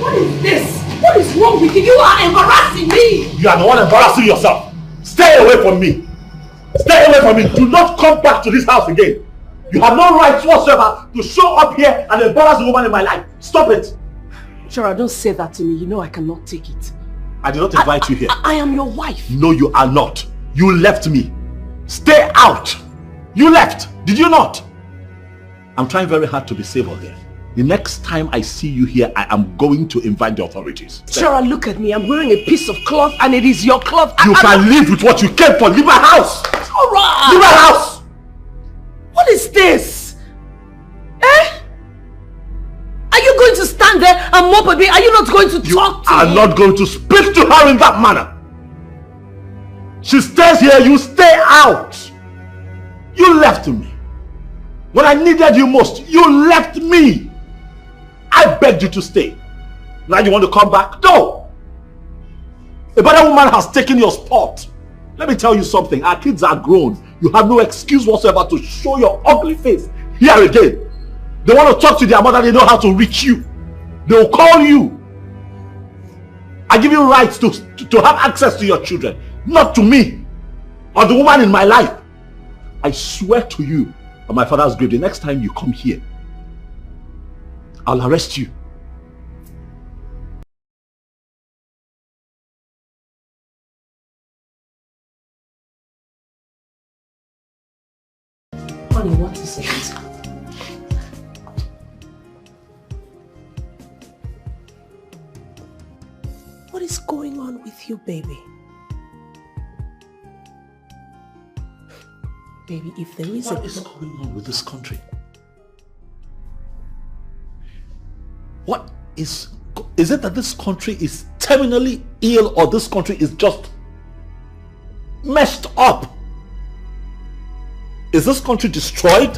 What is this? What is wrong with you? You are embarrassing me! You are the one embarrassing yourself. Stay away from me. Stay away from me. Do not come back to this house again. You have no right whatsoever to show up here and embarrass the woman in my life. Stop it. Shara, don't say that to me. You know I cannot take it. I did not invite you here. I am your wife. No, you are not. You left me. Stay out. You left. Did you not? I'm trying very hard to be civil here. The next time I see you here, I am going to invite the authorities. Shara, look at me. I'm wearing a piece of cloth and it is your cloth. You can live with what you came for. Leave my house. Shara! Leave my house. What is this? Eh? Are you going to stand there and mop a bit? Are you not going to talk to me? You are not going to speak to her in that manner. She stays here, you stay out. You left me. When I needed you most, you left me. I begged you to stay. Now you want to come back? No. A better woman has taken your spot. Let me tell you something. Our kids are grown. You have no excuse whatsoever to show your ugly face here again. They want to talk to their mother. They know how to reach you. They will call you. I give you rights to have access to your children. Not to me or the woman in my life. I swear to you on my father's grave, the next time you come here, I'll arrest you. Honey, what is it? What is going on with you, baby? Baby, if there is What is going on with this country? What is it that this country is terminally ill, or this country is just messed up? Is this country destroyed?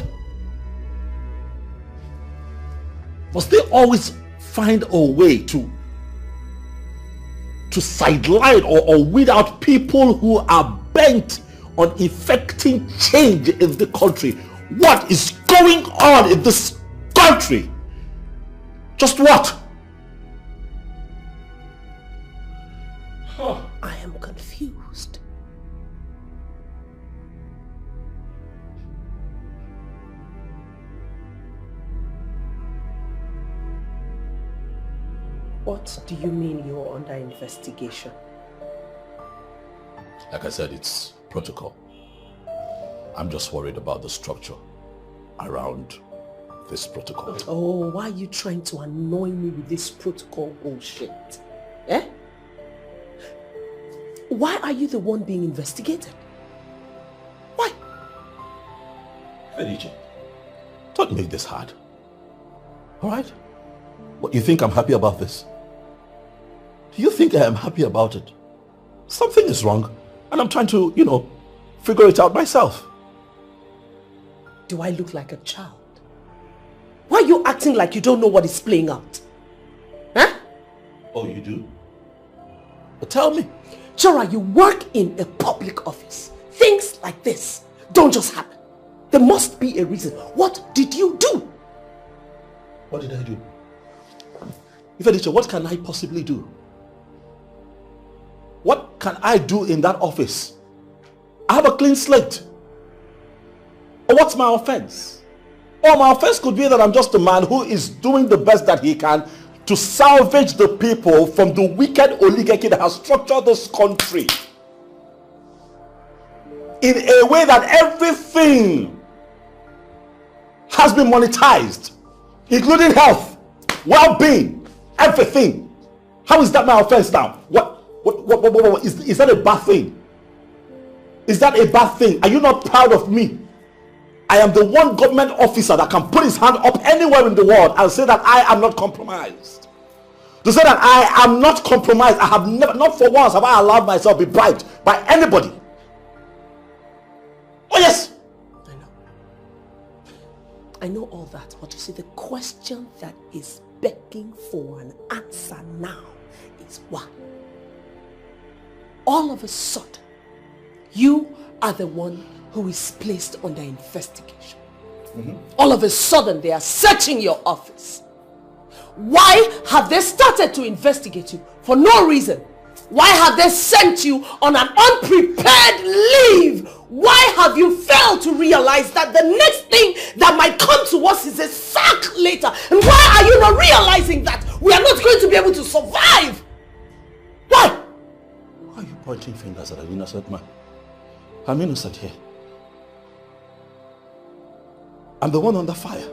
Must they always find a way to sideline or weed out people who are bent on effecting change in the country? What is going on in this country? Just what? I am confused. What do you mean you're under investigation? Like I said, it's protocol. I'm just worried about the structure around this protocol. Oh, why are you trying to annoy me with this protocol bullshit? Eh? Why are you the one being investigated? Why? Fredrick, don't make this hard. Alright? What, you think I'm happy about this? Do you think I am happy about it? Something is wrong, and I'm trying to, figure it out myself. Do I look like a child? Why are you acting like you don't know what is playing out? Huh? Oh, you do? But tell me. Chora, you work in a public office. Things like this don't just happen. There must be a reason. What did you do? What did I do? Ifediche, what can I possibly do? What can I do in that office? I have a clean slate. Or what's my offense? Or my offense could be that I'm just a man who is doing the best that he can to salvage the people from the wicked oligarchy that has structured this country in a way that everything has been monetized, including health, well-being, everything. How is that my offense now? What is that a bad thing? Is that a bad thing? Are you not proud of me? I am the one government officer that can put his hand up anywhere in the world and say that I am not compromised. To say that I am not compromised, I have never, not for once have I allowed myself to be bribed by anybody. Oh yes! I know all that, but you see, the question that is begging for an answer now is why? All of a sudden, you are the one who is placed under investigation. All of a sudden, they are searching your office. Why have they started to investigate you for no reason? Why have they sent you on an unprepared leave? Why have you failed to realize that the next thing that might come to us is a sack later? And why are you not realizing that we are not going to be able to survive? Why? Why are you pointing fingers at an innocent man? I'm innocent here. I'm the one under fire.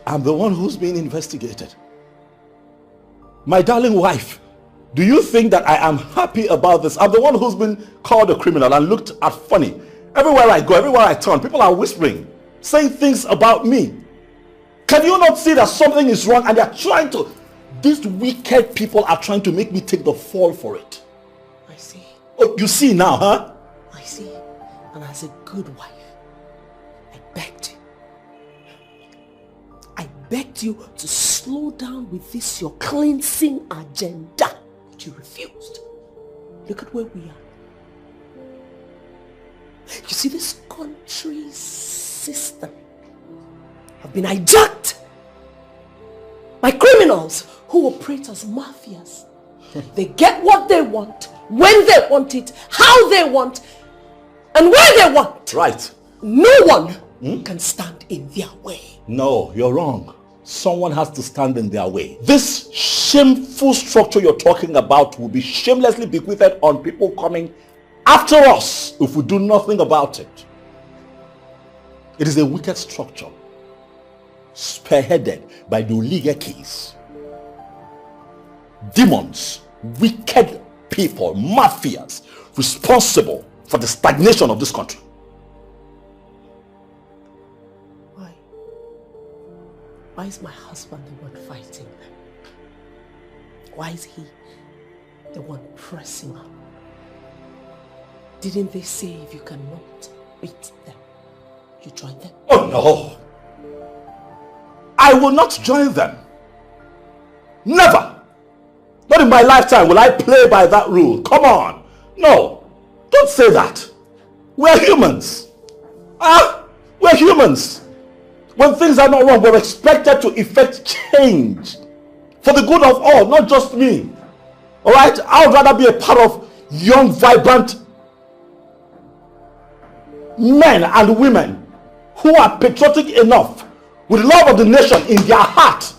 I'm the one who's being investigated. My darling wife, do you think that I am happy about this? I'm the one who's been called a criminal and looked at funny. Everywhere I go, everywhere I turn, people are whispering, saying things about me. Can you not see that something is wrong and they're trying to... These wicked people are trying to make me take the fall for it. I see. Oh, you see now, huh? I see. And as a good wife, I begged you. I begged you to slow down with this your cleansing agenda. But you refused. Look at where we are. You see, this country's system have been hijacked by criminals who operate as mafias. They get what they want, when they want it, how they want, and where they want. Right. No one can stand in their way. No, you're wrong. Someone has to stand in their way. This shameful structure you're talking about will be shamelessly bequeathed on people coming after us if we do nothing about it. It is a wicked structure spearheaded by the oligarchies, demons, wicked people, mafias responsible for the stagnation of this country. Why is my husband the one fighting them? Why is he the one pressing on? Didn't they say if you cannot beat them, you join them? Oh no! I will not join them. Never! Not in my lifetime will I play by that rule. Come on! No! Don't say that! We're humans! We're humans! When things are not wrong, we're expected to effect change for the good of all, not just me. Alright? I would rather be a part of young, vibrant men and women who are patriotic enough with love of the nation in their heart,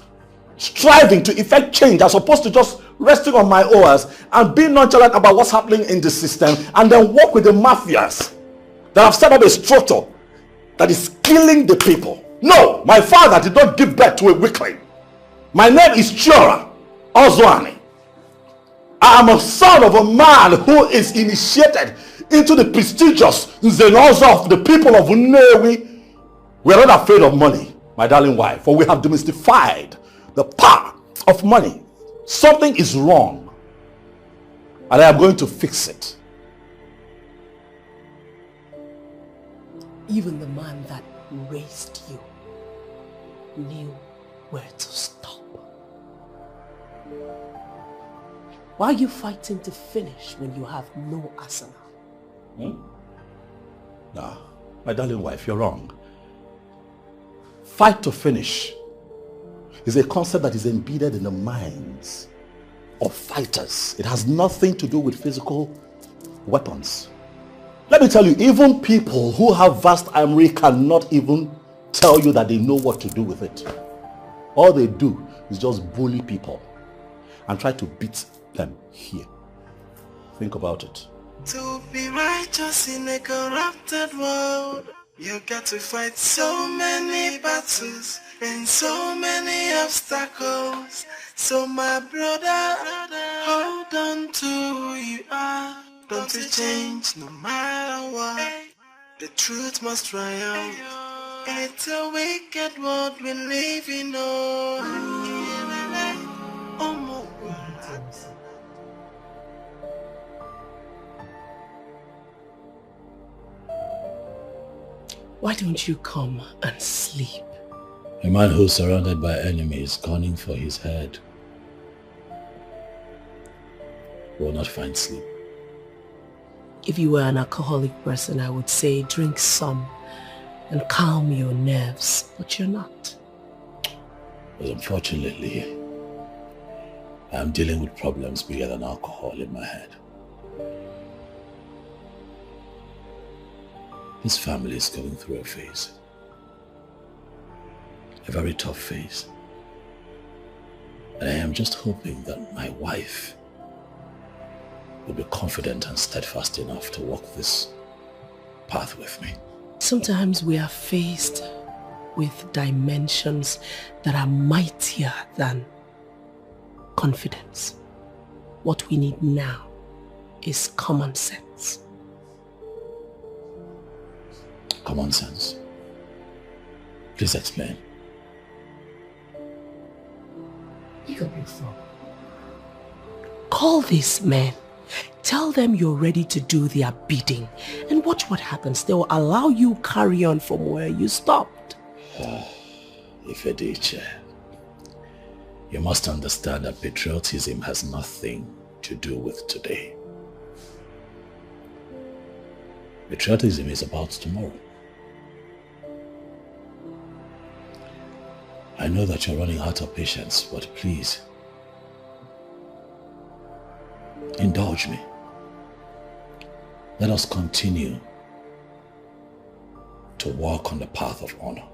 striving to effect change as opposed to just resting on my oars and being nonchalant about what's happening in the system and then work with the mafias that have set up a structure that is killing the people. No, my father did not give birth to a weakling. My name is Chora Ozwani. I am a son of a man who is initiated into the prestigious Zenoza of the people of Unewi. We are not afraid of money, my darling wife, for we have demystified the power of money. Something is wrong, and I am going to fix it. Even the man that raised you knew where to stop. Why are you fighting to finish when you have no arsenal? No, my darling wife, you're wrong. Fight to finish is a concept that is embedded in the minds of fighters. It has nothing to do with physical weapons. Let me tell you, even people who have vast armory cannot even tell you that they know what to do with it. All they do is just bully people and try to beat them here. Think about it. To be righteous in a corrupted world, you got to fight so many battles and so many obstacles. So my brother, hold on to who you are. Don't you change no matter what. The truth must triumph. It's a wicked world we live in. Why don't you come and sleep? A man who's surrounded by enemies gunning for his head will not find sleep. If you were an alcoholic person, I would say drink some and calm your nerves, but you're not. But unfortunately, I'm dealing with problems bigger than alcohol in my head. This family is going through a phase. A very tough phase. And I am just hoping that my wife will be confident and steadfast enough to walk this path with me. Sometimes we are faced with dimensions that are mightier than confidence. What we need now is common sense. Common sense? Please explain. Pick up your phone. Call these men. Tell them you're ready to do their bidding. And watch what happens. They will allow you carry on from where you stopped. Ifediche, you must understand that patriotism has nothing to do with today. Patriotism is about tomorrow. I know that you're running out of patience, but please, indulge me. Let us continue to walk on the path of honor.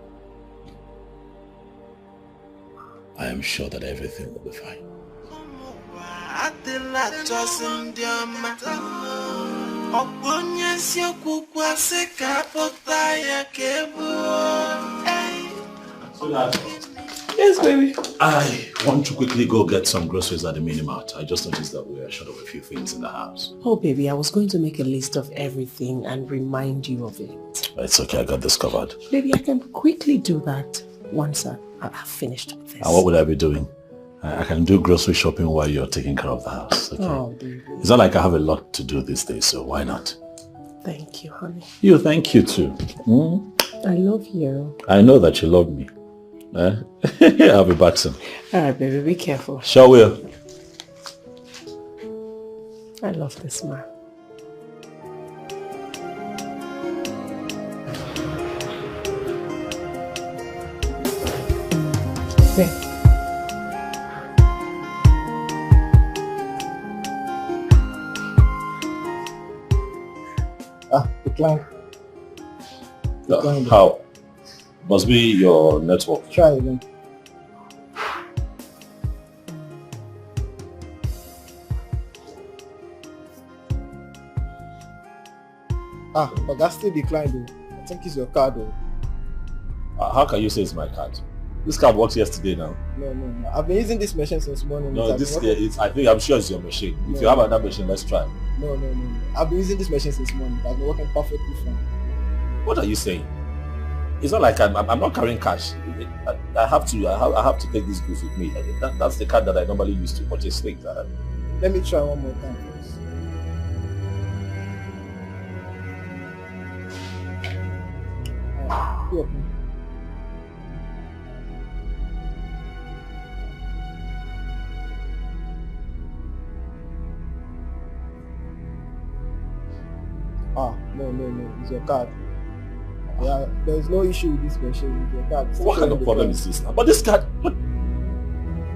I am sure that everything will be fine. Yes, baby. I want to quickly go get some groceries at the mini-mart. I just noticed that we are short of a few things in the house. Oh, baby, I was going to make a list of everything and remind you of it. It's okay, I got this covered. Baby, I can quickly do that once I've finished with this. And what would I be doing? I can do grocery shopping while you're taking care of the house. Okay? Oh, baby. It's not like I have a lot to do these days, so why not? Thank you, honey. You, thank you too. I love you. I know that you love me. I'll be back soon. Alright, baby, be careful. Sure will. I love this man. There. Decline. How? Must be your network. Try again. But that's still declined though. I think it's your card though. How can you say it's my card? This card works yesterday now. No. I've been using this machine since morning. No, I'm sure it's your machine. If you have another machine, let's try. No. I've been using this machine since morning. I've been working perfectly fine. What are you saying? It's not like I'm not carrying cash. I have to take this goods with me. That's the card that I normally use to purchase things. Let me try one more time first. Alright, no, it's your card. Yeah, there's no issue with this machine. With your card. What kind of problem is this now? But this card,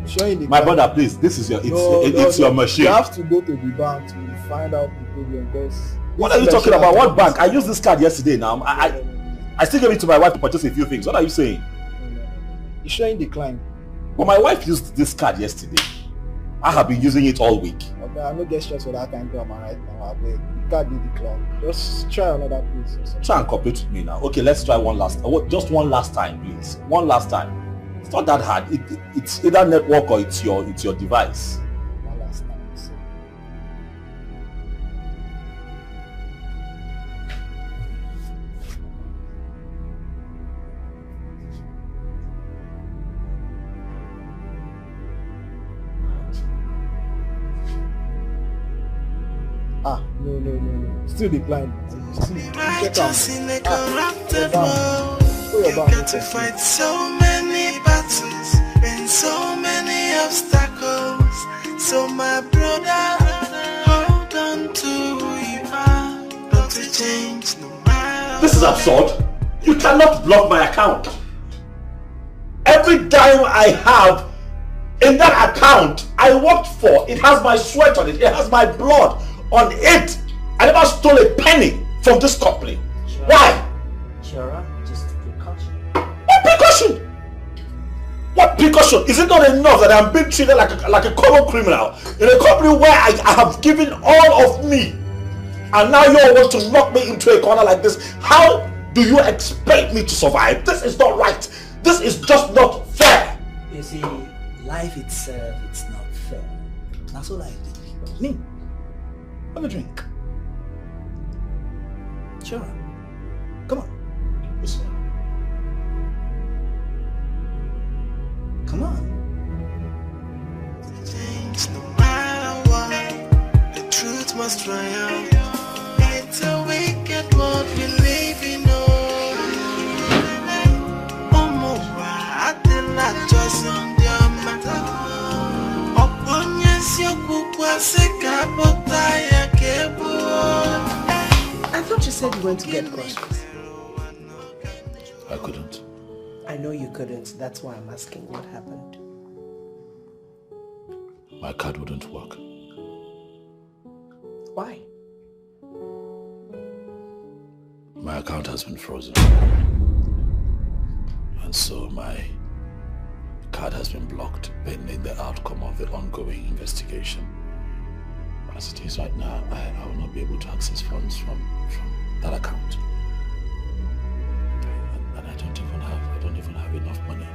showing the my card. brother, please, this is your it's your machine. You have to go to the bank to find out the problem because. What are you talking about? What bank? I used this card yesterday now. I still gave it to my wife to purchase a few things. What are you saying? No. It's showing decline. But my wife used this card yesterday. I have been using it all week. Okay, I no get stress for that kind of drama right now. The card did decline. Just try another place. Try and cooperate with me now. Okay, let's try one last. Just one last time, please. One last time. It's not that hard. It's either network or it's your device. One last time. So. No. Still declined. Righteous in a corrupted world. You get to fight so many battles and so many obstacles. So my brother, hold on to who you are. Don't change no matter. This is absurd. You cannot block my account. Every dime I have in that account I worked for, it has my sweat on it, it has my blood on it. I never stole a penny from this company. Sure. Why? Sure, just precaution. What precaution? What precaution? Is it not enough that I'm being treated like a common criminal in a company where I have given all of me, and now you all want to knock me into a corner like this? How do you expect me to survive? This is not right. This is just not fair. You see, life itself, it's not fair. That's all I did. Me, have a drink. Sure. Come on. Listen. Come on. Things, no matter what, the truth must triumph. It's a wicked world we live in. I thought you said you went to get groceries. I couldn't. I know you couldn't. That's why I'm asking what happened. My card wouldn't work. Why? My account has been frozen. And so my card has been blocked pending the outcome of the ongoing investigation. As it is right now, I will not be able to access funds from that account. And I don't even have enough money.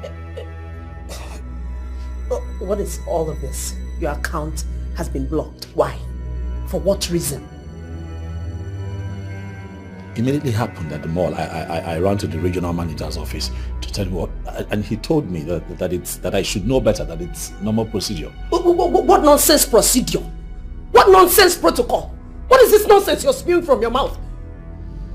What is all of this? Your account has been blocked. Why? For what reason? Immediately happened at the mall. I ran to the regional manager's office to tell him what, and he told me that I should know better, that it's normal procedure. What nonsense procedure? What nonsense protocol? What is this nonsense you're spewing from your mouth?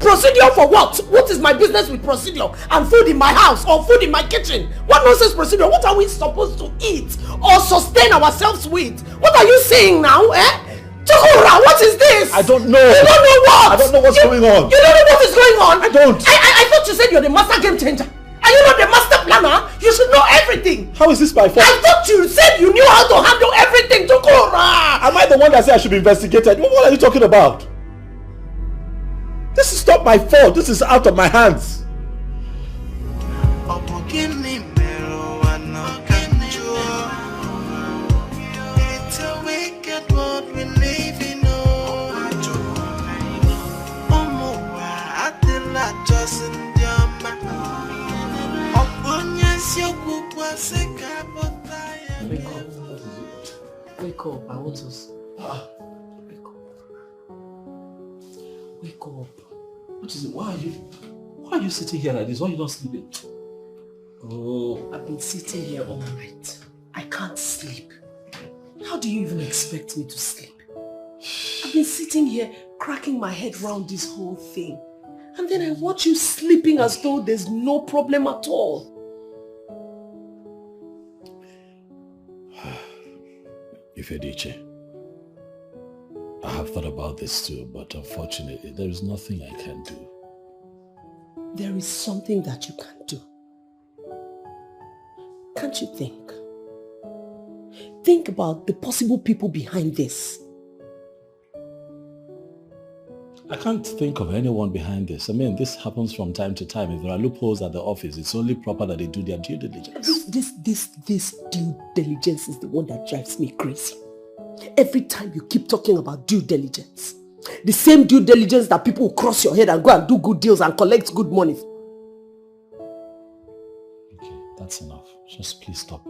Procedure for what? What is my business with procedure and food in my house or food in my kitchen? What nonsense procedure? What are we supposed to eat or sustain ourselves with? What are you saying now, eh? Chukura, what is this? I don't know. You don't know what? I don't know what's going on. You don't know what is going on? I don't. I thought you said you're the master game changer. Are you not the master planner? You should know everything. How is this my fault? I thought you said you knew how to handle everything, Chukura. Am I the one that said I should be investigated? What are you talking about? This is not my fault. This is out of my hands. It's a wicked world we live in. Wake up, I want us. Wake up. Wake up. What is it? Why are you sitting here like this? Why are you not sleeping? Oh, I've been sitting here all night. I can't sleep. How do you even expect me to sleep? I've been sitting here cracking my head round this whole thing. And then I watch you sleeping as though there's no problem at all. Ifediche, I have thought about this too, but unfortunately, there is nothing I can do. There is something that you can do. Can't you think? Think about the possible people behind this. I can't think of anyone behind this. I mean, this happens from time to time. If there are loopholes at the office, it's only proper that they do their due diligence. This due diligence is the one that drives me crazy. Every time you keep talking about due diligence, the same due diligence that people will cross your head and go and do good deals and collect good money. Okay, that's enough. Just please stop.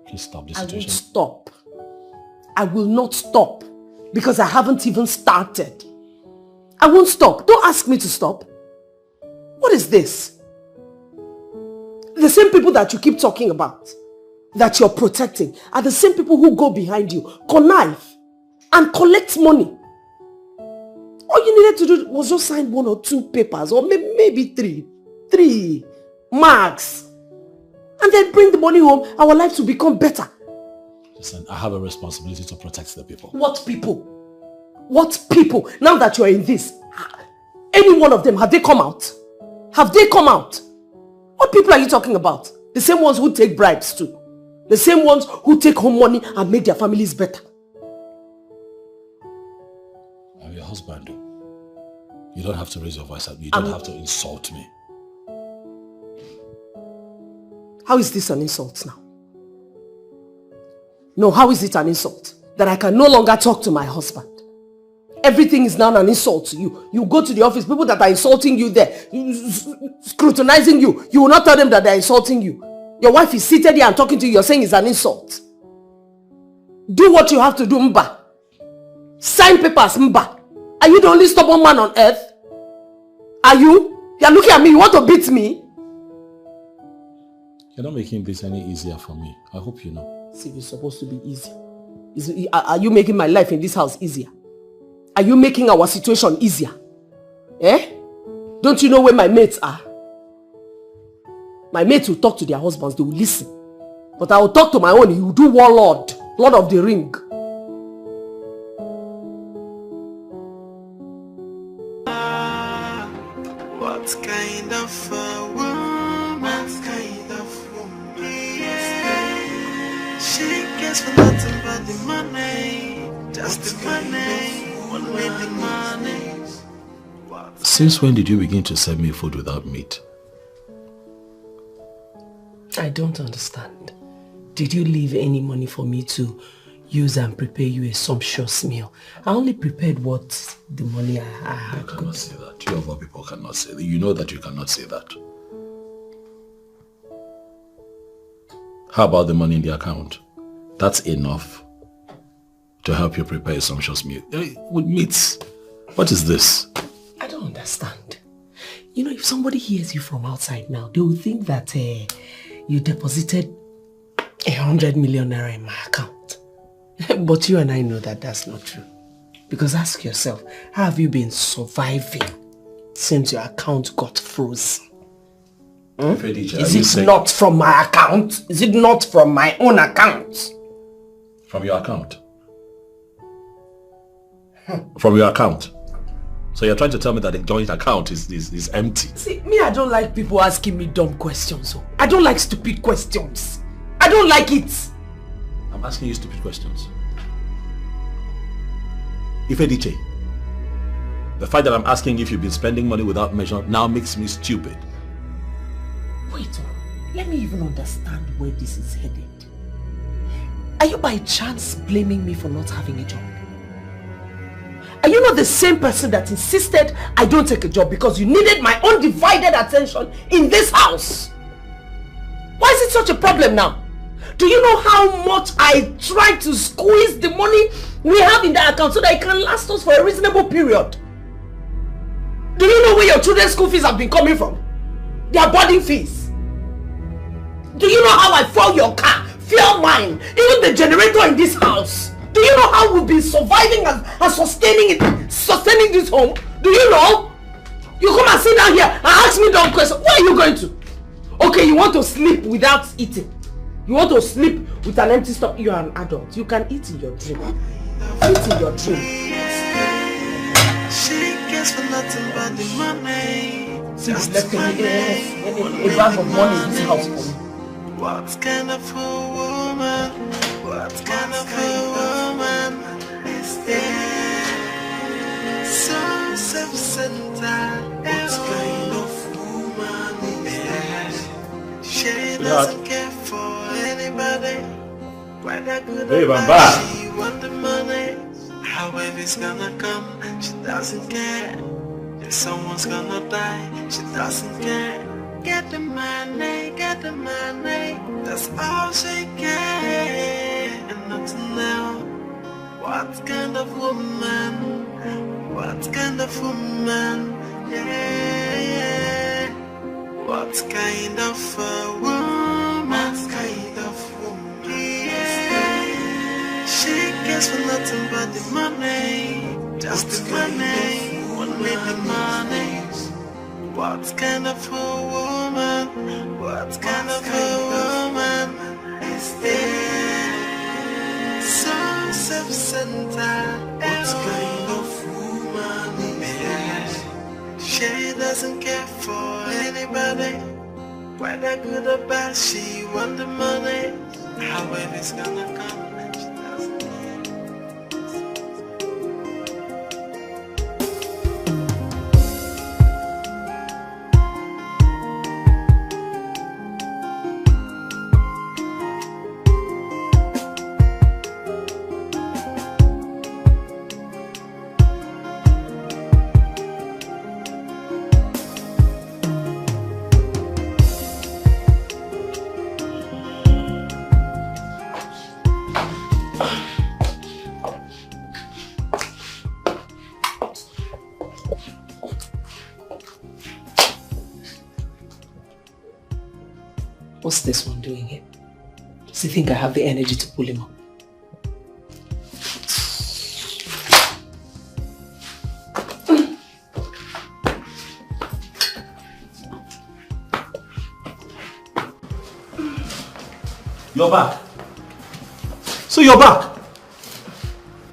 Please stop this I situation. won't stop. I will not stop because I haven't even started. I won't stop. Don't ask me to stop. What is this? The same people that you keep talking about, that you're protecting, are the same people who go behind you, connive, and collect money. All you needed to do was just sign 1 or 2 papers, or maybe 3. 3 max. And then bring the money home, our lives will become better. Listen, I have a responsibility to protect the people. What people? What people? Now that you're in this, any one of them, have they come out? Have they come out? What people are you talking about? The same ones who take bribes too. The same ones who take home money and make their families better. I'm your husband. You don't have to raise your voice at me. You don't have to insult me. How is this an insult now? No, how is it an insult? That I can no longer talk to my husband. Everything is now an insult to you. You go to the office, people that are insulting you there, scrutinizing you, you will not tell them that they're insulting you. Your wife is seated here and talking to you, you're saying it's an insult. Do what you have to do, Mba. Sign papers, Mba. Are you the only stubborn man on earth? Are you? You're looking at me, you want to beat me? You're not making this any easier for me. I hope you know. See, it's supposed to be easy. Are you making my life in this house easier? Are you making our situation easier? Eh? Don't you know where my mates are? My mates will talk to their husbands, they will listen. But I will talk to my own, he will do warlord, Lord of the Ring. What kind of a woman? What kind of woman? Yeah. She cares for nothing but the money. Just the money. Only the money. Since when did you begin to serve me food without meat? I don't understand. Did you leave any money for me to use and prepare you a sumptuous meal? I only prepared what the money I had. You cannot say that. You of all people cannot say that. You know that you cannot say that. How about the money in the account? That's enough to help you prepare a sumptuous meal. With meats. What is this? I don't understand. You know, if somebody hears you from outside now, they will think that you deposited 100 million naira in my account. But you and I know that that's not true. Because ask yourself, how have you been surviving since your account got frozen? Is it not from my account? Is it not from my own account? From your account? From your account? So you're trying to tell me that the joint account is empty? See, me, I don't like people asking me dumb questions. I don't like stupid questions. I don't like it. I'm asking you stupid questions. Ifediche, the fact that I'm asking if you've been spending money without measure now makes me stupid. Wait, let me even understand where this is headed. Are you by chance blaming me for not having a job? Are you not the same person that insisted I don't take a job because you needed my undivided attention in this house? Why is it such a problem now? Do you know how much I tried to squeeze the money we have in that account so that it can last us for a reasonable period? Do you know where your children's school fees have been coming from? Their boarding fees. Do you know how I fuel your car, fuel mine, even the generator in this house? Do you know how we've been surviving and sustaining this home? Do you know? You come and sit down here and ask me dumb questions. Where are you going to? Okay, you want to sleep without eating. You want to sleep with an empty stomach. You are an adult. You can eat in your dream. Eat in your dream. She cares for nothing but the money. Just left a bag of money in this house for me. What kind of a woman? What kind of a woman is there? So self-centered. What kind of woman is there? She doesn't care for anybody. Whether good or bad, she want the money. However it's gonna come, she doesn't care. If someone's gonna die, she doesn't care. Get the money, that's all she cares. And nothing else. What kind of woman? What kind of woman? Yeah. What kind of a woman? What kind of woman? Yeah. She cares for nothing but the money. Just the money, only the money. What kind of a woman? What kind of a woman is there? So self-centered. What kind of woman is there? She doesn't care for anybody. Whether good or bad, she want the money. However it's gonna come, she doesn't care. What's this one doing here? Does he think I have the energy to pull him up? You're back. So you're back.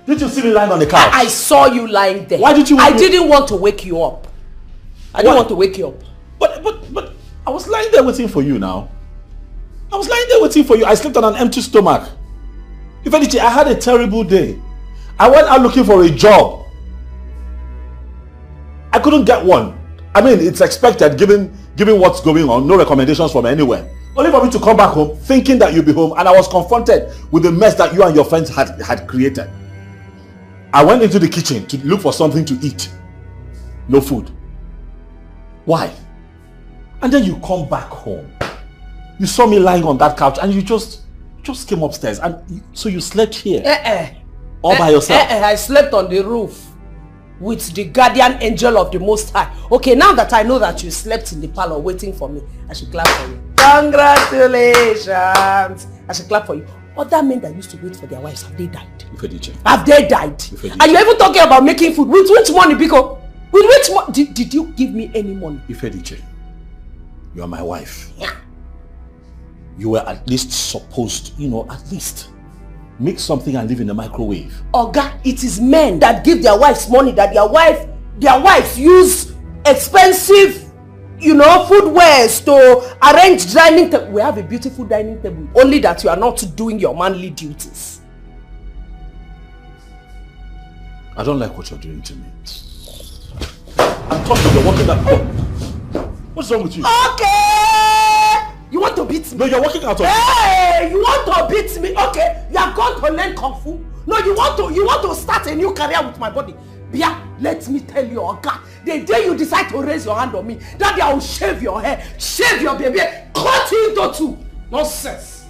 Did you see me lying on the couch? I saw you lying there. Why did you wake me? didn't want to wake you up. I didn't want to wake you up. But I was lying there waiting for you now. I was lying there waiting for you. I slept on an empty stomach. If anything, I had a terrible day. I went out looking for a job. I couldn't get one. I mean, it's expected given what's going on. No recommendations from anywhere. Only for me to come back home thinking that you'll be home, and I was confronted with the mess that you and your friends had created. I went into the kitchen to look for something to eat. No food. Why? And then you come back home. You saw me lying on that couch and you just came upstairs, and so you slept here all by yourself. I slept on the roof with the guardian angel of the Most High. Okay, now that I know that you slept in the parlor waiting for me, I should clap for you. Congratulations! I should clap for you. Other men that used to wait for their wives, have they died? Have they died? And you're even talking about making food. With which money, Biko? With which money? Did you give me any money? Ifediche, you are my wife. Yeah. You were at least supposed, at least make something and leave in the microwave. Oga, it is men that give their wives money that their wives use expensive, foodwares to arrange dining table. We have a beautiful dining table, only that you are not doing your manly duties. I don't like what you're doing to me. I'm talking, you're walking that. What's wrong with you? Okay! You want to beat me? No, you're walking out of. Hey! You want to beat me? Okay, you have gone to learn Kung Fu. No, you want to start a new career with my body. Bia, let me tell you, Oga, the day you decide to raise your hand on me, that day I will shave your hair, shave your baby, cut you into two. Nonsense.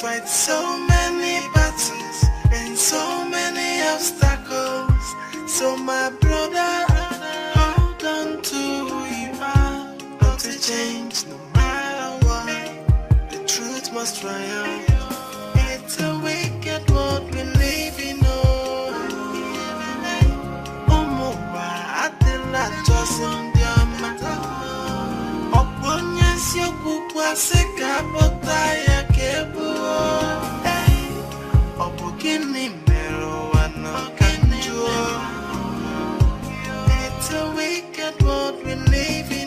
Fight so many battles and so many obstacles. So my brother, hold on to who you are. Not to change no matter what. The truth must triumph. It's a wicked world we live in. It's a wicked world we live in.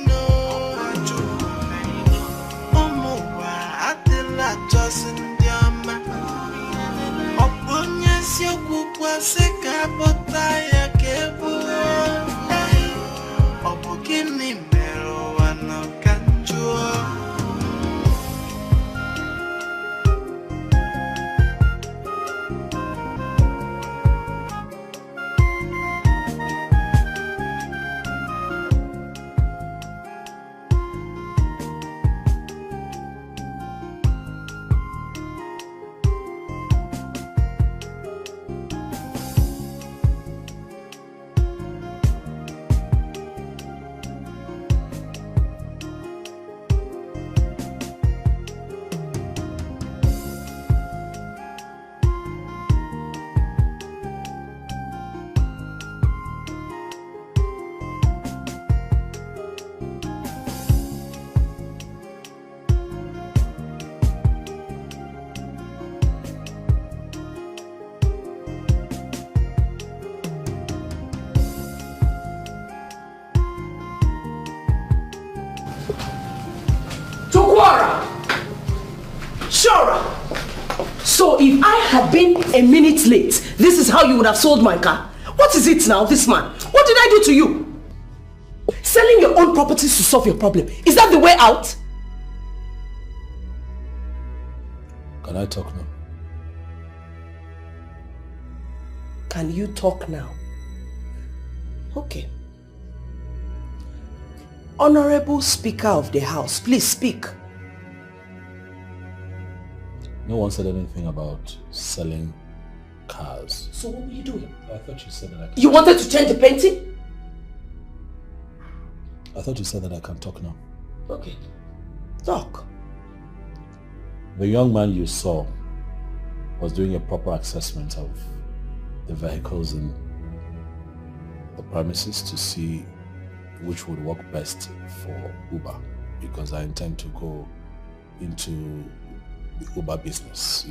So if I had been a minute late, this is how you would have sold my car. What is it now, this man? What did I do to you? Selling your own properties to solve your problem. Is that the way out? Can I talk now? Can you talk now? Okay. Honorable Speaker of the House, please speak. No one said anything about selling cars. So what were you doing? I thought you said that I can... You wanted to change the painting? I thought you said that I can talk now. Okay. Talk. The young man you saw was doing a proper assessment of the vehicles in the premises to see which would work best for Uber, because I intend to go into the Uber business,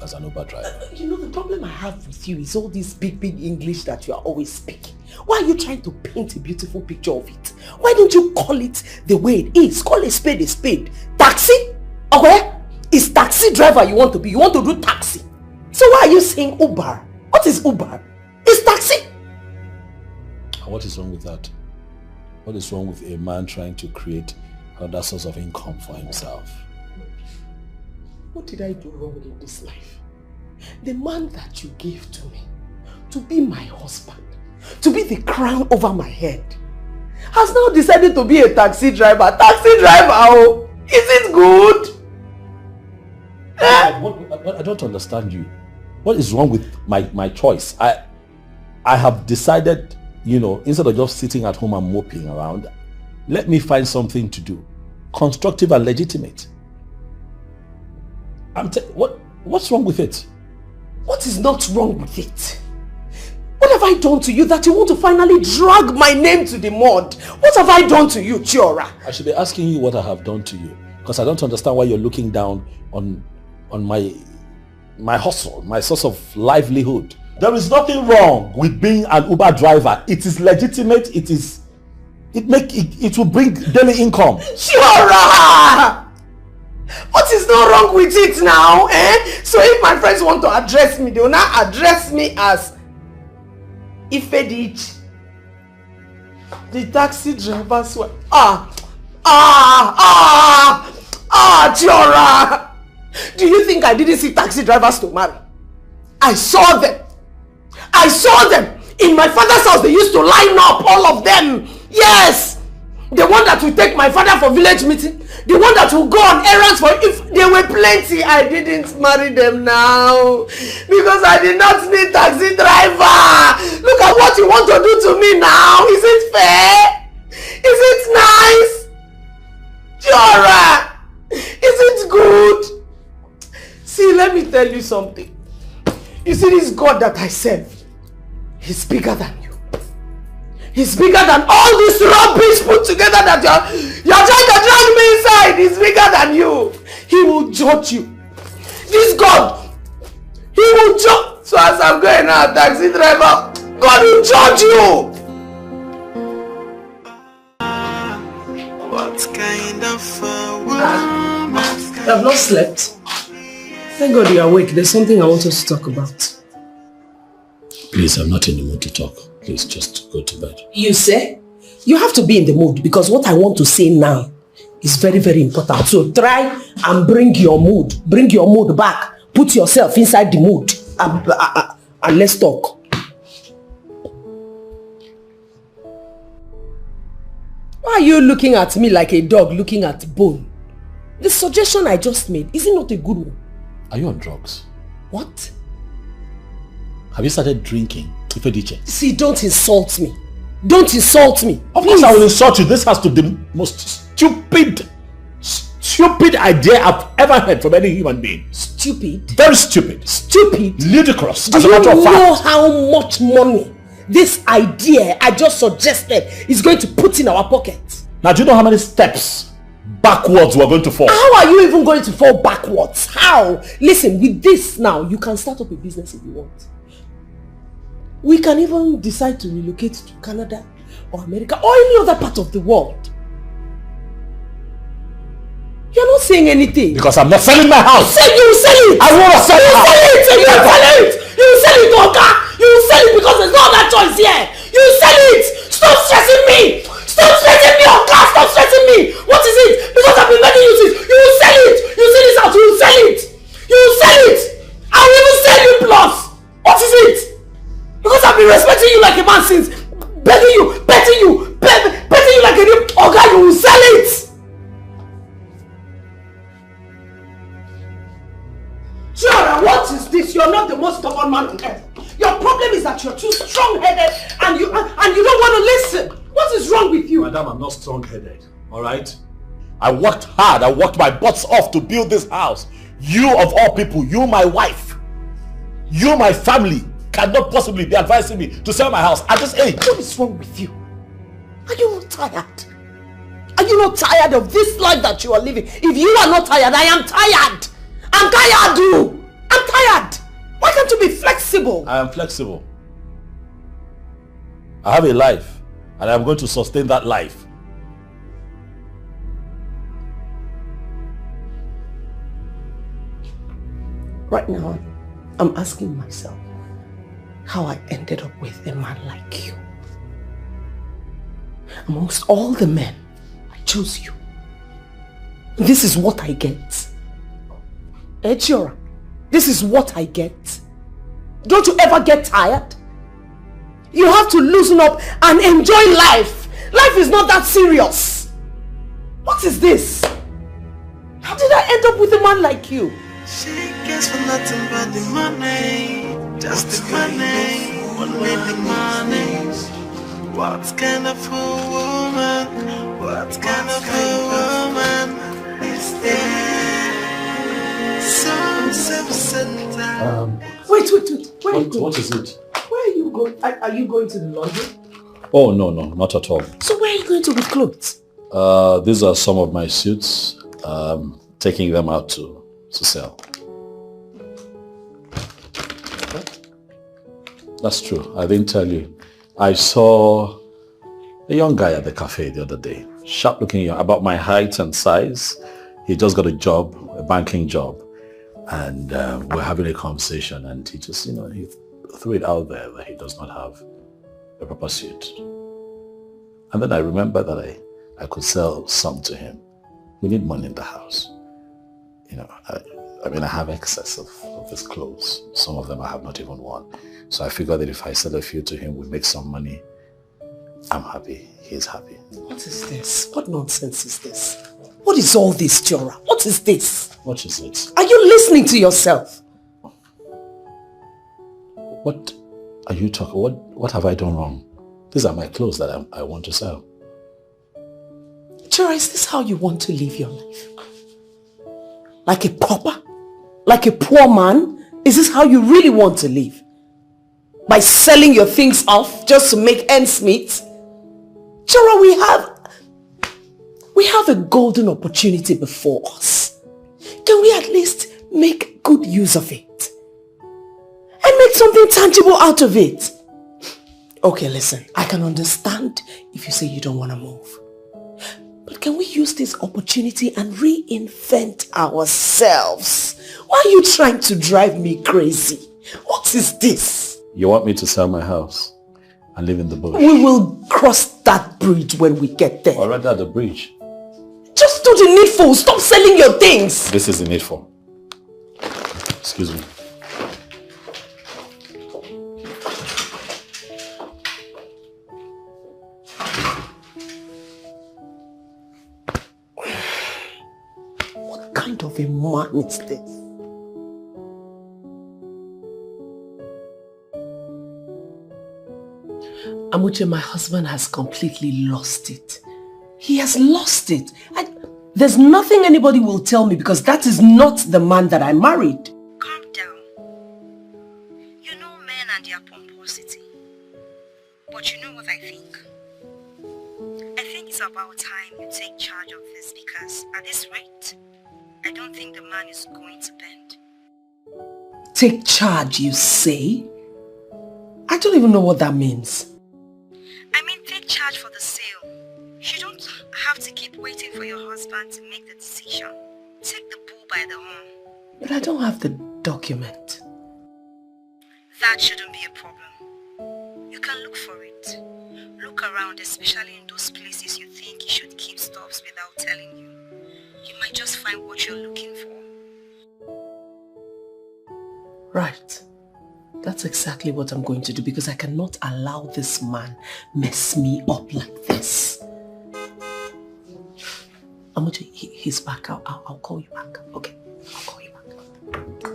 as an Uber driver. The problem I have with you is all this big English that you are always speaking. Why are you trying to paint a beautiful picture of it? Why don't you call it the way it is? Call a spade a spade. Taxi? Okay? It's taxi driver you want to be. You want to do taxi. So why are you saying Uber? What is Uber? It's taxi. What is wrong with that? What is wrong with a man trying to create another source of income for himself? What did I do wrong in this life? The man that you gave to me, to be my husband, to be the crown over my head, has now decided to be a taxi driver. Taxi driver, oh! Is it good? I don't understand you. What is wrong with my choice? I have decided, instead of just sitting at home and moping around, let me find something to do. Constructive and legitimate. What's wrong with it? What is not wrong with it? What have I done to you that you want to finally drag my name to the mud? What have I done to you, Chiora? I should be asking you what I have done to you, because I don't understand why you're looking down on my hustle, my source of livelihood. There is nothing wrong with being an Uber driver. It is legitimate. It will bring daily income. Chiora! What is not wrong with it now? So if my friends want to address me, they will now address me as Ifedich. The taxi drivers were Chiora! Do you think I didn't see taxi drivers to marry? I saw them. In my father's house, they used to line up, all of them. Yes! The one that will take my father for village meeting. The one that will go on errands for, if there were plenty, I didn't marry them now. Because I did not need taxi driver. Look at what you want to do to me now. Is it fair? Is it nice? Jora, is it good? See, let me tell you something. You see this God that I serve, he's bigger than you. He's bigger than all this rubbish put together that you're trying to drag me inside. He's bigger than you. He will judge you. This God, he will judge. So as I'm going out, taxi driver, God will judge you. What kind of woman? I have not slept. Thank God you're awake. There's something I want us to talk about. Please, I'm not in the mood to talk. Please, just go to bed. You say? You have to be in the mood, because what I want to say now is very, very important. So try and bring your mood back. Put yourself inside the mood and let's talk. Why are you looking at me like a dog looking at bone? The suggestion I just made, is it not a good one? Are you on drugs? What? Have you started drinking? See, don't insult me. Don't insult me. Of course I will insult you. This has to be the most stupid idea I've ever heard from any human being. Stupid? Very stupid. Stupid? Ludicrous. Do you know how much money this idea I just suggested is going to put in our pockets? Now, do you know how many steps backwards we're going to fall? How are you even going to fall backwards? How? Listen, with this now, you can start up a business if you want. We can even decide to relocate to Canada or America or any other part of the world. You're not saying anything. Because I'm not selling my house. Say you sell it. I want to sell the house. You will sell it! You will sell it, Oga! You will sell it because there's no other choice here! You will sell it! Stop stressing me! Stop stressing me, Oga! Stop stressing me! What is it? Because I've been making you this. You will sell it! You see this house, you will sell it! You will sell it! I will even sell you plus! What is it? Because I've been respecting you like a man since, begging you like a new Oga, you will sell it! Chara, what is this? You're not the most stubborn man on earth. Your problem is that you're too strong-headed and you don't want to listen. What is wrong with you? Madam, I'm not strong-headed, alright? I worked hard, I worked my butts off to build this house. You of all people, you my wife, you my family, cannot possibly be advising me to sell my house at this age. What is wrong with you? Are you not tired? Are you not tired of this life that you are living? If you are not tired, I am tired. I'm tired, dude. I'm tired. Why can't you be flexible? I am flexible. I have a life and I'm going to sustain that life. Right now, I'm asking myself how I ended up with a man like you. Amongst all the men, I chose you. This is what I get. Chora, this is what I get. Don't you ever get tired? You have to loosen up and enjoy life. Life is not that serious. What is this? How did I end up with a man like you? She gets for nothing but the money. Just the money. Only the money. What kind of a woman? What kind of a woman is there? So self-centered. Wait. Where are you going? What is it? Where are you going? Are you going to the laundry? Oh, no, not at all. So where are you going to with clothes? These are some of my suits. Taking them out to sell. That's true. I didn't tell you. I saw a young guy at the cafe the other day. Sharp looking young, about my height and size. He just got a job, a banking job. And we're having a conversation and he just, he threw it out there that he does not have a proper suit. And then I remember that I could sell some to him. We need money in the house. I have excess of his clothes. Some of them I have not even worn. So I figured that if I sell a few to him, we make some money. I'm happy. He's happy. What is this? What nonsense is this? What is all this, Chora? What is this? What is it? Are you listening to yourself? What are you talking? What have I done wrong? These are my clothes that I want to sell. Chora, is this how you want to live your life? Like a pauper? Like a poor man? Is this how you really want to live? By selling your things off just to make ends meet? Chora, we have a golden opportunity before us. Can we at least make good use of it? And make something tangible out of it? Okay, listen, I can understand if you say you don't want to move. But can we use this opportunity and reinvent ourselves? Why are you trying to drive me crazy? What is this? You want me to sell my house and live in the bush? We will cross that bridge when we get there. Or rather the bridge. Just do the needful. Stop selling your things. This is the needful. Excuse me. What kind of a man is this? Amuche, my husband has completely lost it. He has lost it. There's nothing anybody will tell me because that is not the man that I married. Calm down. You know men and their pomposity. But you know what I think? I think it's about time you take charge of this because at this rate, I don't think the man is going to bend. Take charge, you say? I don't even know what that means. I mean, take charge for the sale. You don't have to keep waiting for your husband to make the decision. Take the bull by the horn. But I don't have the document? That shouldn't be a problem. You can look for it. Look around, especially in those places you think you should keep stuffs without telling you. You might just find what you're looking for. Right. That's exactly what I'm going to do because I cannot allow this man mess me up like this. Amuche, he's back. I'll call you back. Okay, I'll call you back.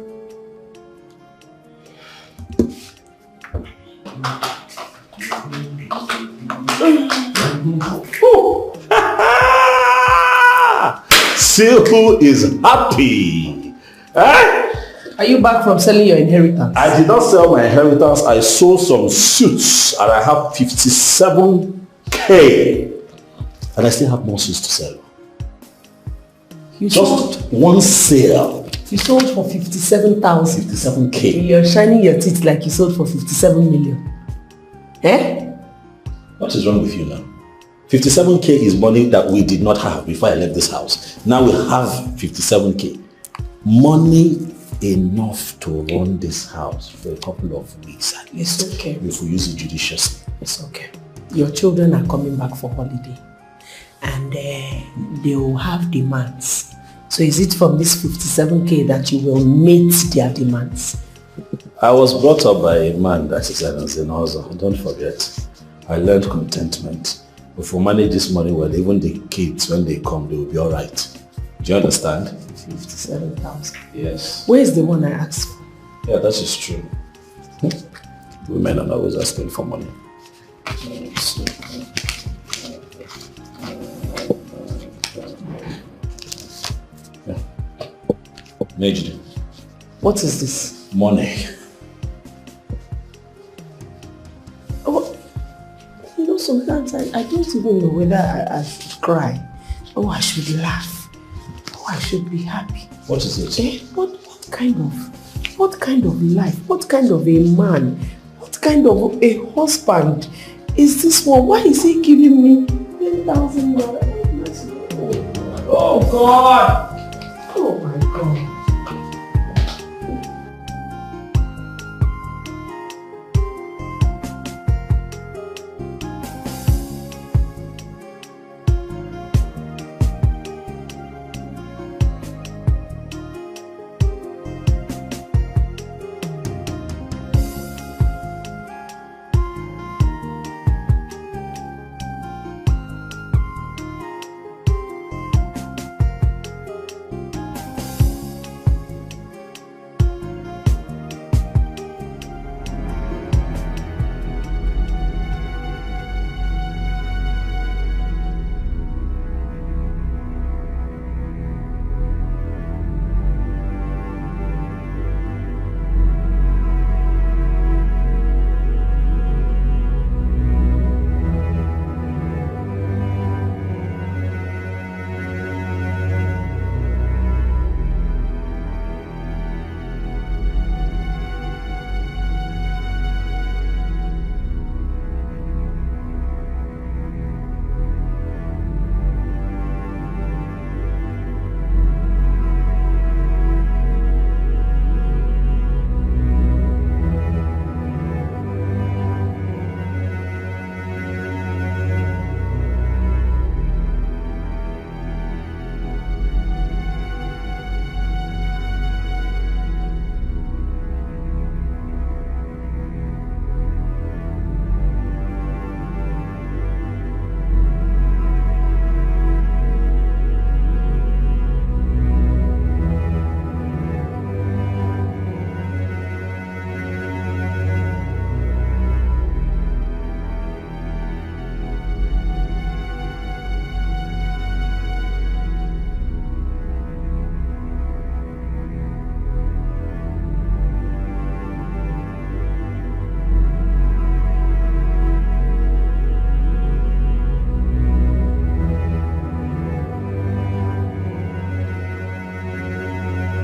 Silku is happy. Eh? Are you back from selling your inheritance? I did not sell my inheritance. I sold some suits and I have 57K. And I still have more suits to sell. You Just sold, one sale. you sold for 57,000. 57K. You're shining your teeth like you sold for 57 million. Eh? What is wrong with you now? 57K is money that we did not have before I left this house. Now we have 57K. Money enough to run this house for a couple of weeks at least. It's okay. If we use it judiciously. It's okay. Your children are coming back for holiday. And they will have demands. So is it from this 57K that you will meet their demands? I was brought up by a man that is an hustle. Don't forget. I learned contentment. If we manage this money well, even the kids, when they come, they will be alright. Do you understand? 57,000. Yes. Where is the one I asked for? Yeah, that is true. Women are not always asking for money. Yeah. Major. What is this? Money. Oh, you know, sometimes I don't even know whether I should cry or I should laugh or I should be happy. What is it? What kind of life, what kind of a man, what kind of a husband is this one? Why is he giving me $10,000? Oh God! Oh my God!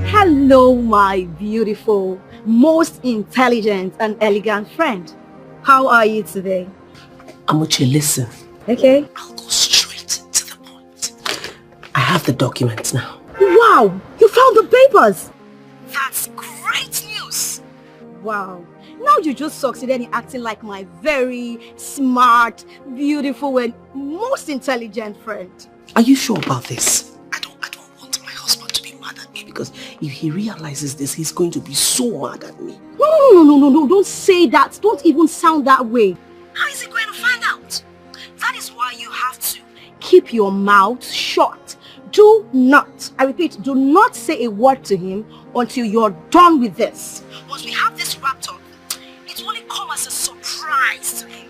Hello, my beautiful, most intelligent and elegant friend. How are you today? Amuche, listen. Okay. I'll go straight to the point. I have the documents now. Wow, you found the papers. That's great. Wow. Now you just succeeded in acting like my very smart, beautiful, and most intelligent friend. Are you sure about this? I don't want my husband to be mad at me, because if he realizes this, he's going to be so mad at me. No, don't say that. Don't even sound that way. How is he going to find out? That is why you have to keep your mouth shut. Do not, I repeat, do not say a word to him until you're done with this. Once we have this wrapped up, it will only come as a surprise to him.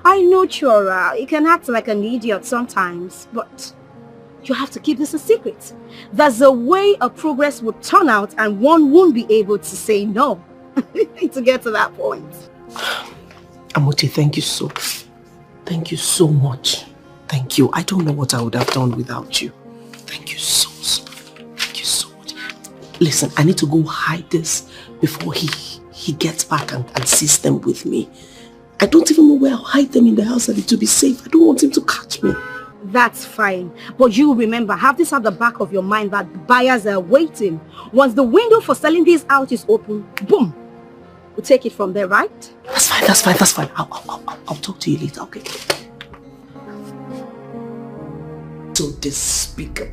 I know, Chora, you can act like an idiot sometimes, but you have to keep this a secret. There's a way a progress would turn out and one won't be able to say no to get to that point. Amote, thank you so much. Thank you. I don't know what I would have done without you. Thank you so much. Listen, I need to go hide this before he gets back and sees them with me. I don't even know where I'll hide them in the house that it will be safe. I don't want him to catch me. That's fine. But you remember, have this at the back of your mind that buyers are waiting. Once the window for selling these out is open, boom, we'll take it from there, right? That's fine. I'll talk to you later, okay? So despicable.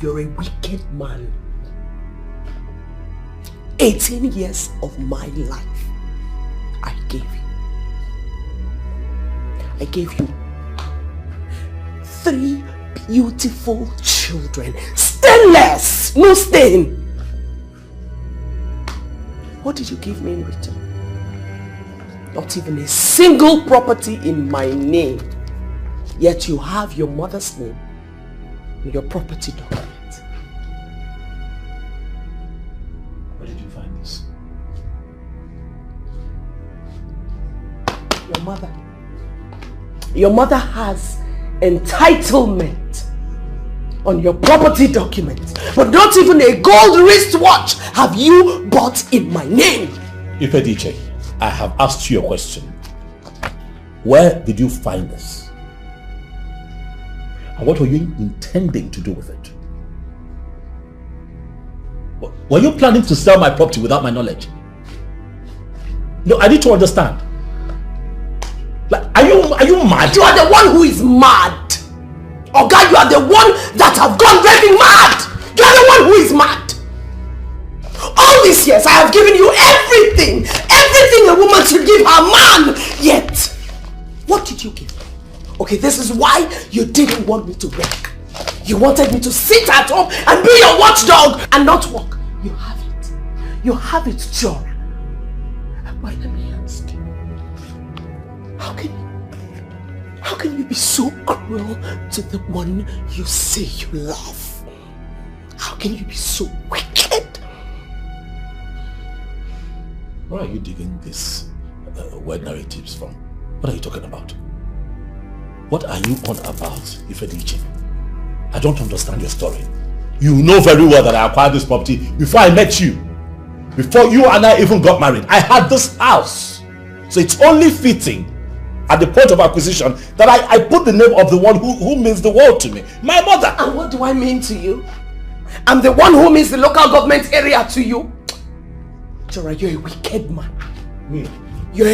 You're a wicked man. 18 years of my life I gave you 3 beautiful children. Stainless! No stain! What did you give me in return? Not even a single property in my name. Yet you have your mother's name in your property document. Where did you find this? Your mother has entitlement on your property documents, but not even a gold wristwatch have you bought in my name. Ifediche, I have asked you a question. Where did you find this? And what were you intending to do with it? Were you planning to sell my property without my knowledge? No, I need to understand. Like, are you mad? You are the one who is mad. Oh God, you are the one that have gone raving mad. You are the one who is mad. All these years I have given you everything a woman should give her man. Yet, what did you give? Okay, this is why you didn't want me to work. You wanted me to sit at home and be your watchdog and not work. You have it, John. But let me ask you, how can you be so cruel to the one you say you love? How can you be so wicked? Where are you digging these word narratives from? What are you talking about? What are you on about, Ifediche? I don't understand your story. You know very well that I acquired this property before I met you. Before you and I even got married. I had this house. So it's only fitting at the point of acquisition that I put the name of the one who means the world to me. My mother. And what do I mean to you? I'm the one who means the local government area to you. Jora, you're a wicked man. Me? You're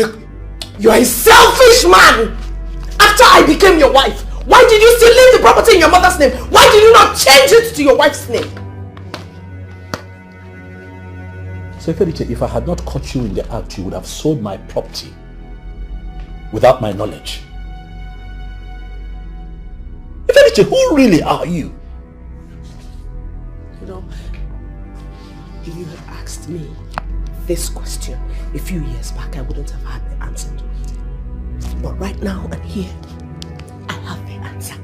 a selfish man. After I became your wife, why did you still leave the property in your mother's name? Why did you not change it to your wife's name? So Ifediche, if I had not caught you in the act, you would have sold my property without my knowledge. Ifediche, who really are you? You know, if you had asked me this question a few years back, I wouldn't have had the answer to it. But right now and here, I have the answer.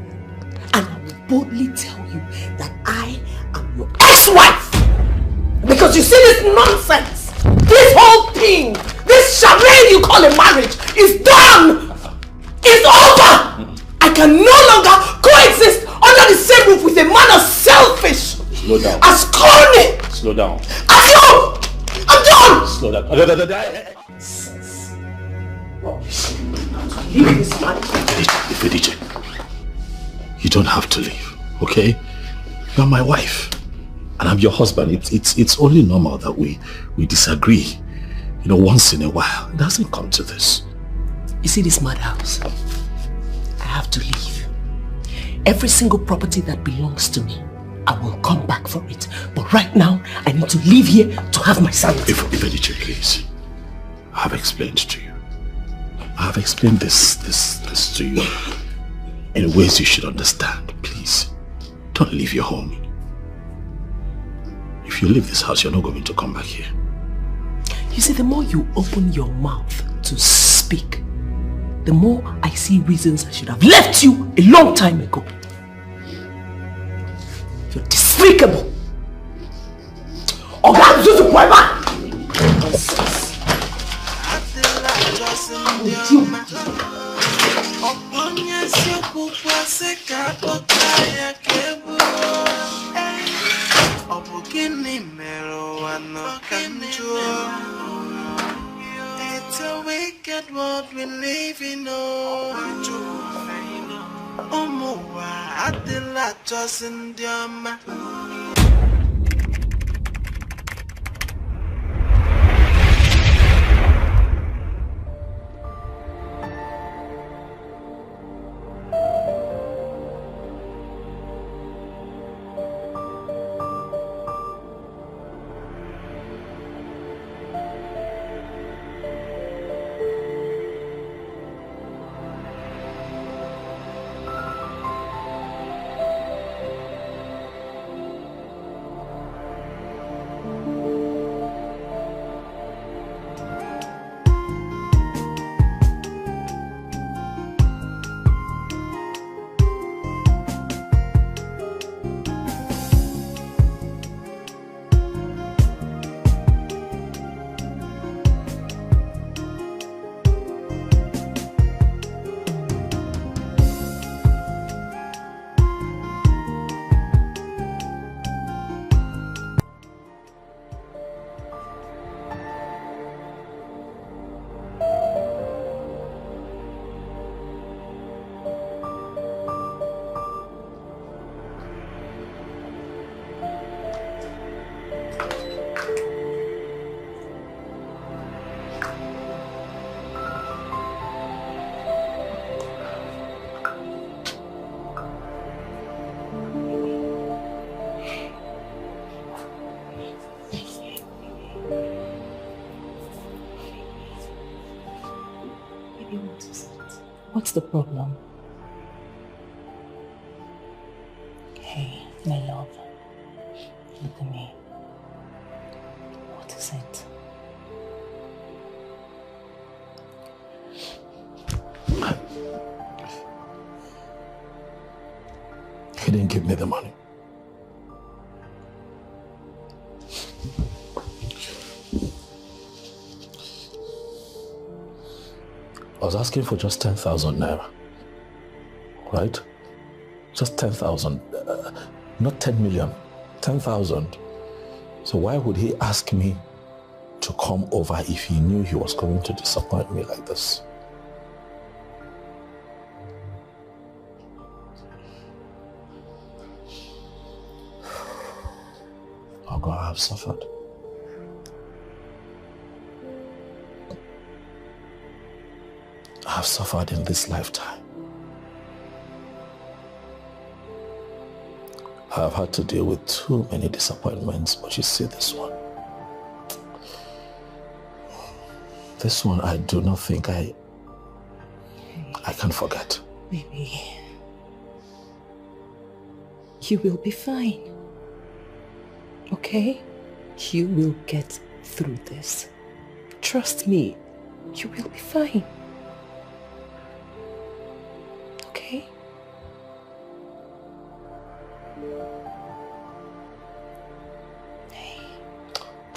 And I will boldly tell you that I am your ex-wife. Because you see this nonsense, this whole thing, this charade you call a marriage is done. It's over. I can no longer coexist under the same roof with a man as selfish, slow down, as corny, slow down, as you. I'm done. Slow down. Leave this man. Ifediche, you don't have to leave, okay? You're my wife. And I'm your husband. It's only normal that we disagree, once in a while. It doesn't come to this. You see this madhouse? I have to leave. Every single property that belongs to me, I will come back for it. But right now, I need to leave here to have my sanity. Ebele Okaro, please. I have explained to you. I have explained this to you in ways you should understand. Please, don't leave your home. If you leave this house, you're not going to come back here. You see, the more you open your mouth to speak, the more I see reasons I should have left you a long time ago. You're despicable. It's a wicked world we live in. What's the problem? Hey, my love. Look at me. What is it? He didn't give me the money. I was asking for just 10,000 naira, right? Just 10,000, not 10 million, 10,000. So why would he ask me to come over if he knew he was going to disappoint me like this? Oh God, I have suffered. I have suffered in this lifetime. I have had to deal with too many disappointments, but you see this one. This one I do not think I can forget. Baby, you will be fine. Okay? You will get through this. Trust me, you will be fine. Okay?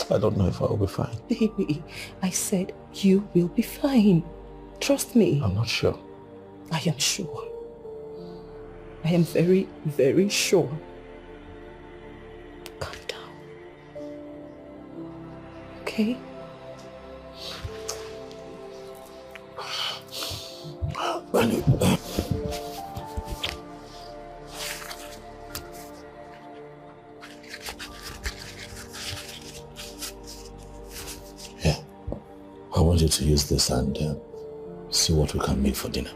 I don't know if I will be fine. Baby, I said you will be fine. Trust me. I'm not sure. I am sure. I am very, very sure. Calm down. Okay? want you to use this and see what we can make for dinner.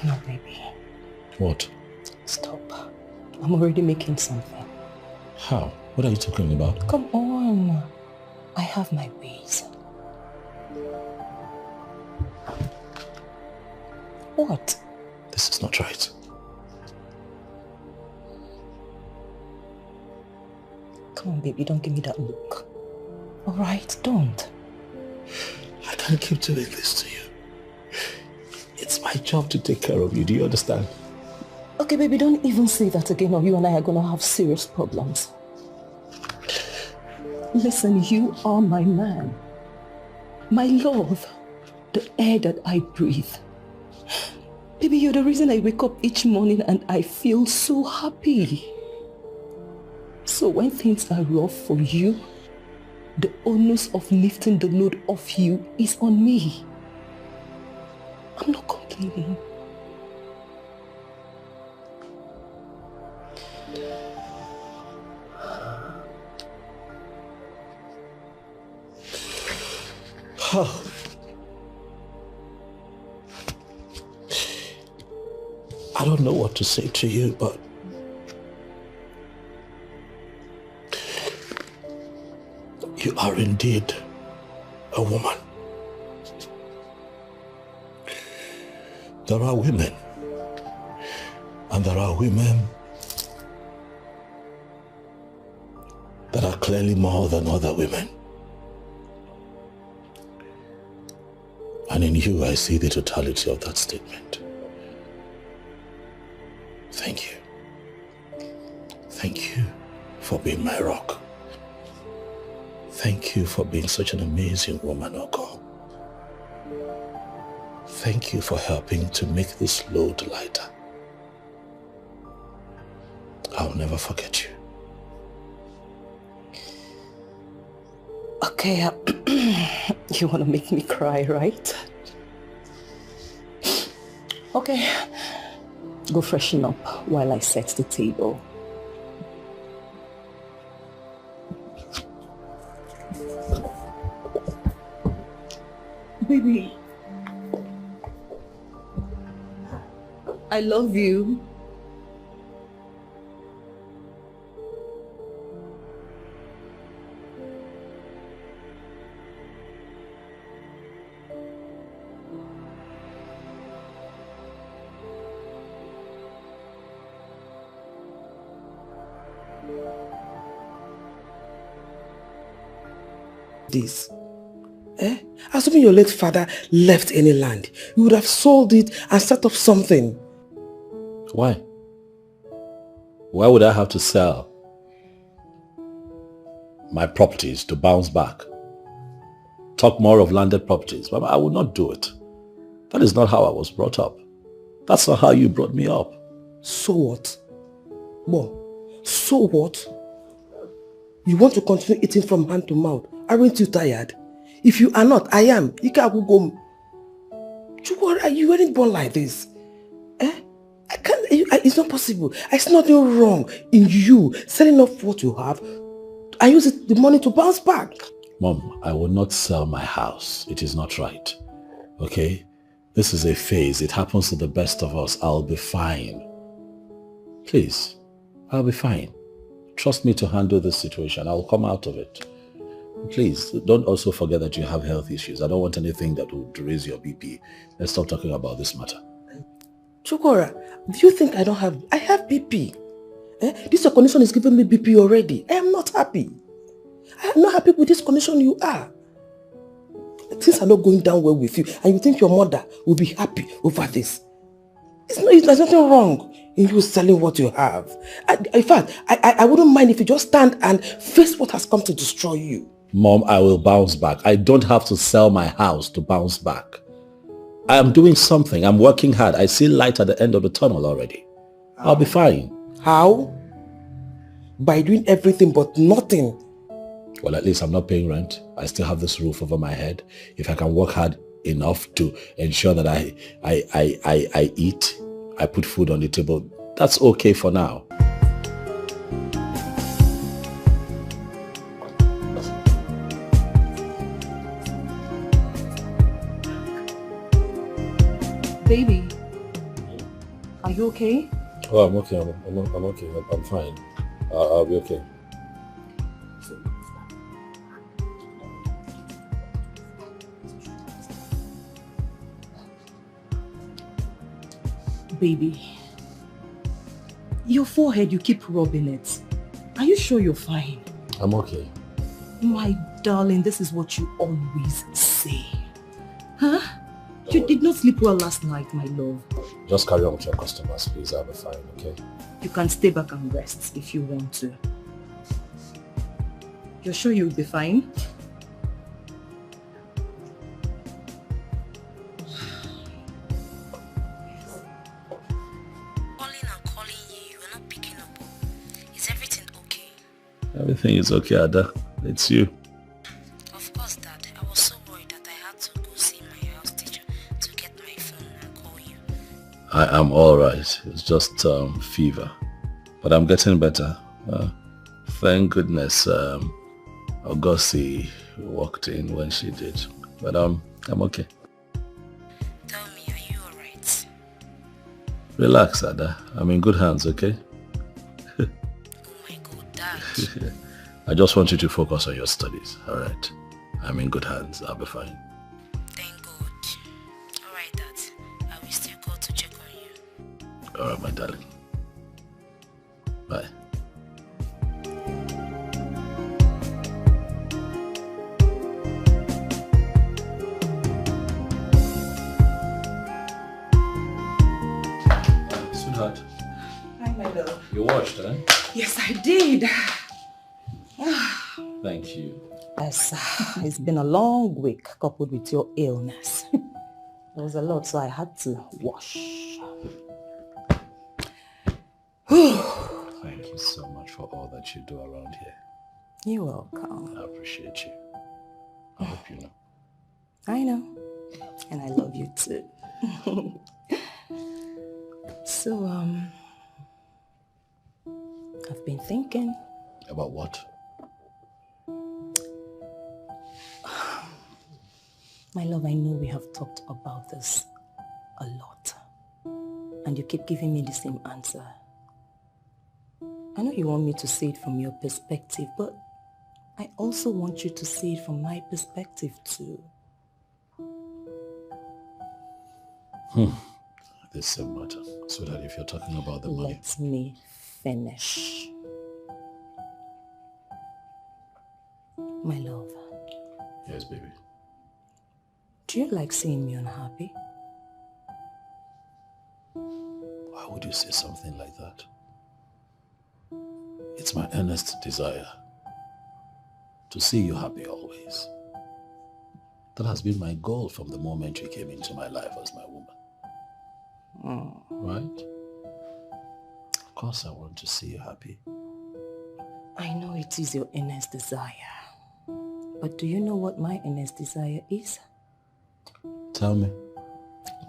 No, baby. What? Stop. I'm already making something. How? What are you talking about? Come on. I have my ways. What? This is not right. Come on, baby, don't give me that look. Alright, don't. I can't keep doing this to you. It's my job to take care of you. Do you understand? Okay, baby, don't even say that again or you and I are gonna have serious problems. Listen, you are my man. My love. The air that I breathe. Baby, you're the reason I wake up each morning and I feel so happy. So when things are rough for you, the onus of lifting the load off you is on me. I'm not complaining. I don't know what to say to you, but you are indeed a woman. There are women, and there are women that are clearly more than other women. And in you, I see the totality of that statement. Thank you. Thank you for being my rock. Thank you for being such an amazing woman, Oko. Thank you for helping to make this load lighter. I'll never forget you. Okay, you want to make me cry, right? Okay, go freshen up while I set the table. Baby, I love you. This. Assuming your late father left any land, you would have sold it and set up something. Why? Why would I have to sell my properties to bounce back? Talk more of landed properties. But I would not do it. That is not how I was brought up. That's not how you brought me up. So what? Well, so what? You want to continue eating from hand to mouth? Aren't you tired? If you are not, I am. You can't go. You weren't born like this. I can't. It's not possible. There's nothing wrong in you selling off what you have and use the money to bounce back. Mom, I will not sell my house. It is not right. Okay? This is a phase. It happens to the best of us. I'll be fine. Please, I'll be fine. Trust me to handle this situation. I'll come out of it. Please, don't also forget that you have health issues. I don't want anything that would raise your BP. Let's stop talking about this matter. Chukora, do you think I don't have... I have BP. This condition is giving me BP already. I am not happy. I am not happy with this condition you are. Things are not going down well with you, and you think your mother will be happy over this. There's nothing wrong in you selling what you have. In fact, I wouldn't mind if you just stand and face what has come to destroy you. Mom, I will bounce back. I don't have to sell my house to bounce back. I am doing something. I'm working hard. I see light at the end of the tunnel already. I'll be fine. How? By doing everything but nothing. Well, at least I'm not paying rent. I still have this roof over my head. If I can work hard enough to ensure that I eat, I put food on the table, that's okay for now. Baby, are you okay? Oh, I'm okay. I'm okay. I'm fine. I'll be okay. Baby, your forehead, you keep rubbing it. Are you sure you're fine? I'm okay. My darling, this is what you always say. Huh? You did not sleep well last night, my love. Just carry on with your customers, please. I'll be fine, okay? You can stay back and rest if you want to. You're sure you'll be fine? Everything is okay, Ada. It's you. Of course, Dad. I was so worried that I had to go see my house teacher to get my phone and call you. I am alright. It's just fever. But I'm getting better. Thank goodness Ngozi walked in when she did. But I'm okay. Tell me, are you alright? Relax, Ada. I'm in good hands, okay? I just want you to focus on your studies, alright? I'm in good hands, I'll be fine. Thank God. Alright, Dad. I will still go to check on you. Alright, my darling. Bye. Sweetheart. Hi, my love. You watched, eh? Yes, I did. Thank you. Yes, it's been a long week coupled with your illness. There was a lot, so I had to wash. Thank you so much for all that you do around here. You're welcome. I appreciate you. I hope you know. I know. And I love you too. So, I've been thinking. About what? My love, I know we have talked about this a lot. And you keep giving me the same answer. I know you want me to see it from your perspective, but I also want you to see it from my perspective too. This same matter. So that if you're talking about the money... Let me finish. My love. Yes, baby. Do you like seeing me unhappy? Why would you say something like that? It's my earnest desire to see you happy always. That has been my goal from the moment you came into my life as my woman. Right? Of course I want to see you happy. I know it is your earnest desire. But do you know what my earnest desire is? Tell me.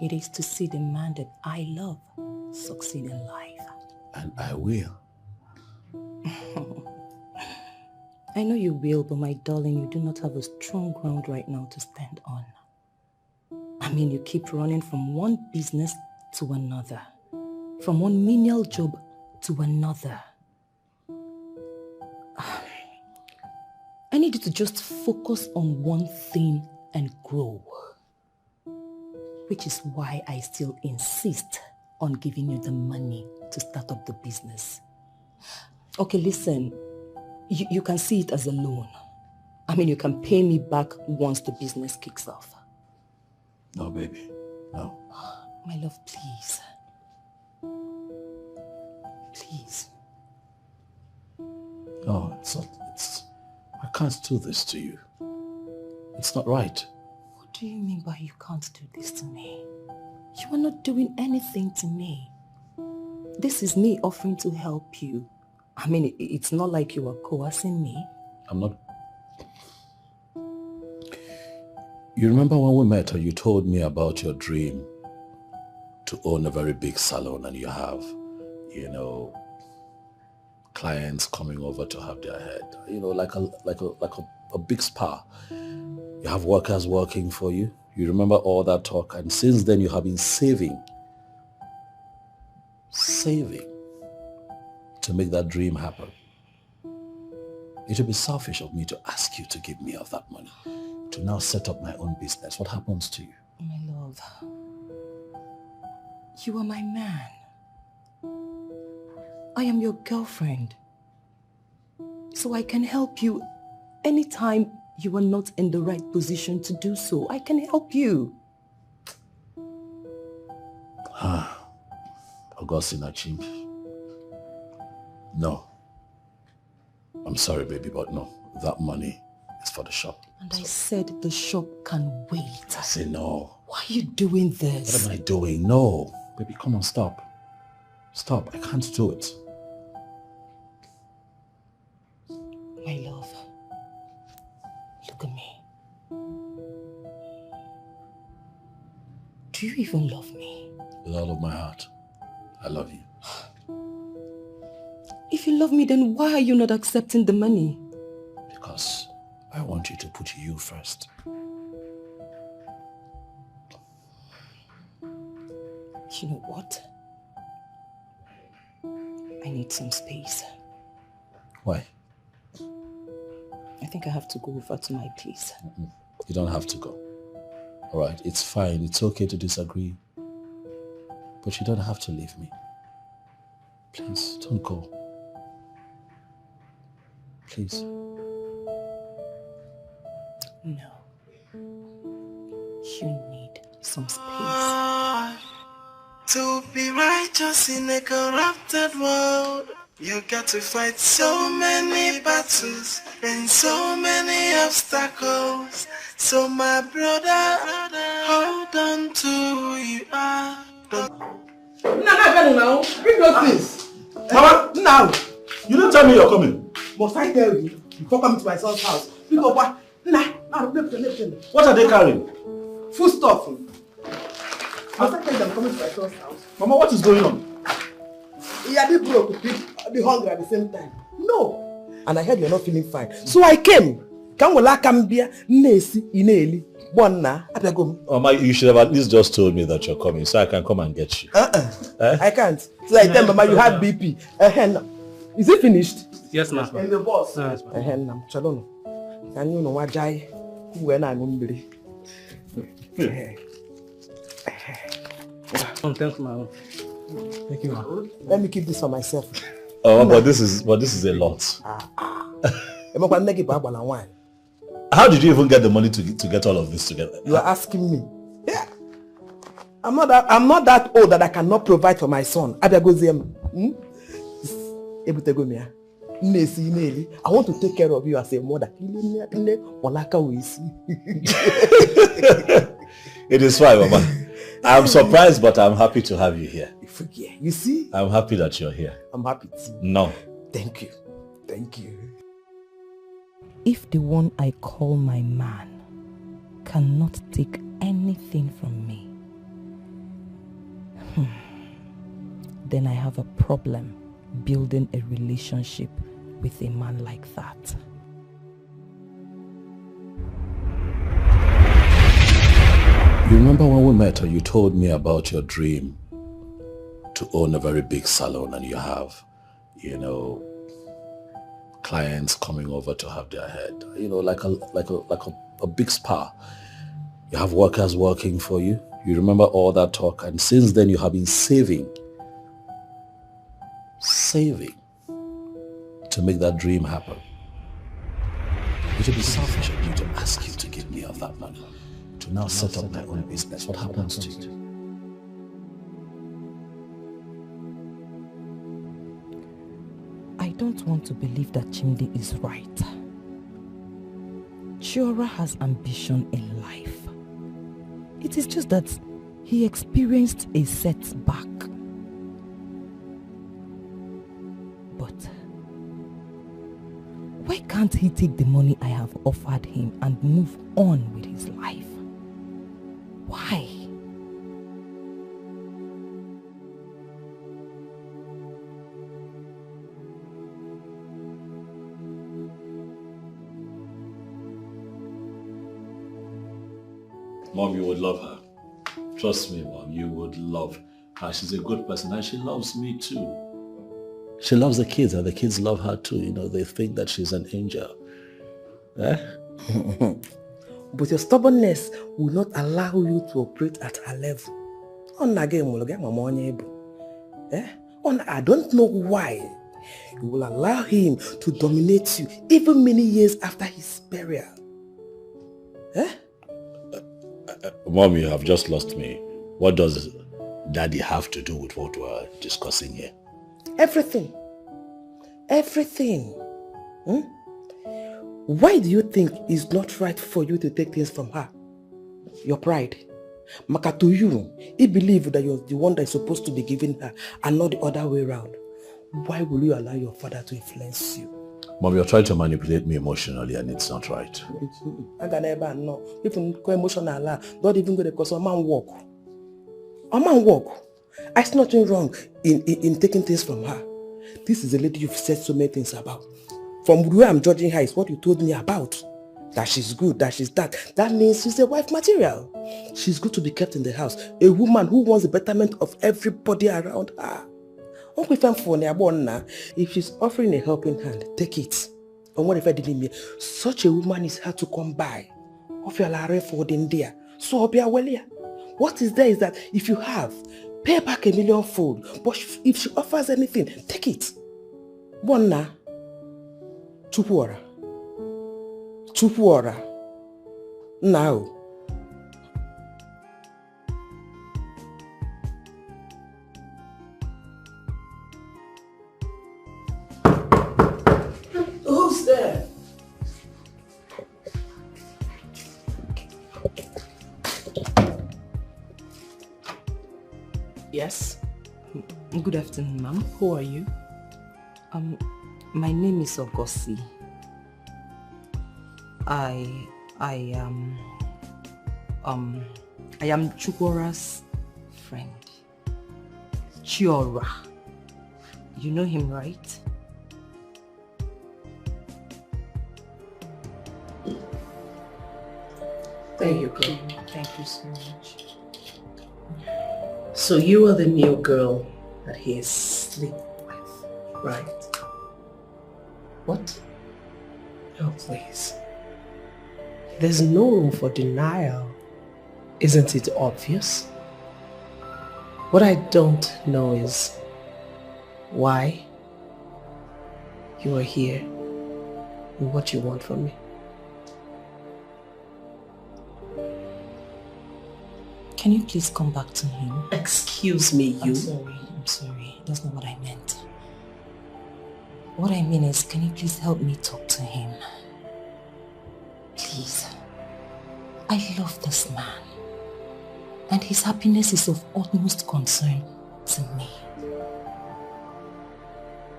It is to see the man that I love succeed in life. And I will. I know you will, but my darling, you do not have a strong ground right now to stand on. I mean, you keep running from one business to another, from one menial job to another. I need you to just focus on one thing and grow. Which is why I still insist on giving you the money to start up the business. Okay, listen. You can see it as a loan. I mean, you can pay me back once the business kicks off. No, baby. No. My love, please. Please. No, I can't do this to you. It's not right. What do you mean by you can't do this to me? You are not doing anything to me. This is me offering to help you. I mean, it's not like you are coercing me. I'm not... You remember when we met and you told me about your dream to own a very big salon, and you have, clients coming over to have their head, like a big spa. You have workers working for you. You remember all that talk, and since then you have been saving to make that dream happen. It would be selfish of me to ask you to give me of that money to now set up my own business. What happens to you? My love, you are my man. I am your girlfriend. So I can help you anytime you are not in the right position to do so. I can help you. Ngozi Ezeonu. No. I'm sorry, baby, but no. That money is for the shop. And I said the shop can wait. I say no. Why are you doing this? What am I doing? No. Baby, come on, stop. Stop. I can't do it. My love, look at me. Do you even love me? With all of my heart, I love you. If you love me, then why are you not accepting the money? Because I want you to put you first. You know what? I need some space. Why? I think I have to go over to my place. You don't have to go. All right, it's fine. It's okay to disagree. But you don't have to leave me. Please, don't go. Please. No. You need some space. To be righteous in a corrupted world, you got to fight so many battles and so many obstacles. So my brother, hold on to who you are. Now, bring those things. Mama, now. You didn't tell me you're coming. Must I tell you before coming to my son's house? Bring up what? What are they carrying? Food stuff. Must I tell you I'm coming to my son's house? Mama, what is going on? He had be broke, be hungry at the same time. No. And I heard you're not feeling fine. So I came. Mama, you should have at least just told me that you're coming so I can come and get you. I can't. So I tell Mama you have BP. Is it finished? Yes, ma'am. And the boss? Yes, ma'am. Chalono. Can you know what Jai? Who when I'm hungry? Thanks, ma'am. Thank you, ma'am. Let me keep this for myself. Oh, but this is a lot. How did you even get the money to get all of this together? You are asking me. Yeah. I'm not that old that I cannot provide for my son. I want to take care of you as a mother. It is fine, Mama. I'm surprised, but I'm happy to have you here. You see? I'm happy that you're here. I'm happy too. No. Thank you. Thank you. If the one I call my man cannot take anything from me, then I have a problem building a relationship with a man like that. You remember when we met and you told me about your dream to own a very big salon, and you have, clients coming over to have their head, like a big spa. You have workers working for you. You remember all that talk, and since then you have been saving to make that dream happen. It would be selfish of me to ask you to give me of that money to now set up my own business. What happens to you? I don't want to believe that Chimdi is right. Chiora has ambition in life. It is just that he experienced a setback. But why can't he take the money I have offered him and move on with his life? Why? Mom, you would love her. Trust me, Mom, you would love her. She's a good person and she loves me too. She loves the kids and the kids love her too. You know, they think that she's an angel. Eh? But your stubbornness will not allow you to operate at her level. I don't know why you will allow him to dominate you even many years after his burial. Eh? Mom, you have just lost me. What does Daddy have to do with what we're discussing here? Everything. Everything. Why do you think it's not right for you to take things from her? Your pride. Maka to you, he believe that you're the one that is supposed to be giving her and not the other way around. Why will you allow your father to influence you? Mom, you're trying to manipulate me emotionally and it's not right. I can never know. Even go emotional, don't even go because a man walk. A man walk. I see nothing wrong in taking things from her. This is a lady you've said so many things about. From where I'm judging her is what you told me about. That she's good, that she's that. That means she's a wife material. She's good to be kept in the house. A woman who wants the betterment of everybody around her. If she's offering a helping hand, take it. And what if I didn't mean? Such a woman is hard to come by. So what is there is that if you have, pay back 1 million-fold. But if she offers anything, take it. One Chukwuora. Now. Who's there? Yes. Good afternoon, ma'am. Who are you? My name is Ngozi. I am Chukwuora's friend. Chiora. You know him, right? There you go. Thank you so much. So you are the new girl that he is sleeping with, right? What? Oh, please. There's no room for denial. Isn't it obvious? What I don't know is why you are here and what you want from me. Can you please come back to him? Excuse me, you. I'm sorry. That's not what I meant. What I mean is, can you please help me talk to him? Please. I love this man. And his happiness is of utmost concern to me.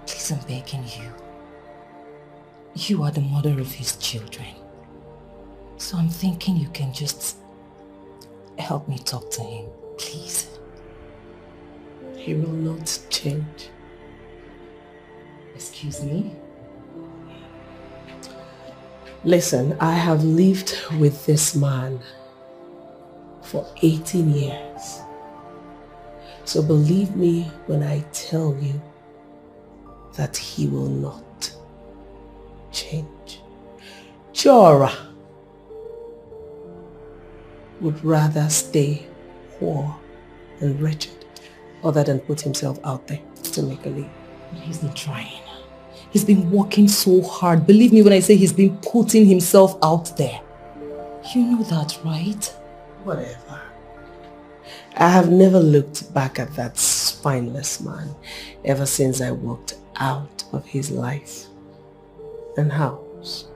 Please, I'm begging you. You are the mother of his children. So I'm thinking you can just help me talk to him, please. He will not change. Excuse me? Listen, I have lived with this man for 18 years. So believe me when I tell you that he will not change. Chora would rather stay poor and wretched other than put himself out there to make a living. He's been trying. He's been working so hard. Believe me when I say he's been putting himself out there. You know that, right? Whatever. I have never looked back at that spineless man ever since I walked out of his life and house.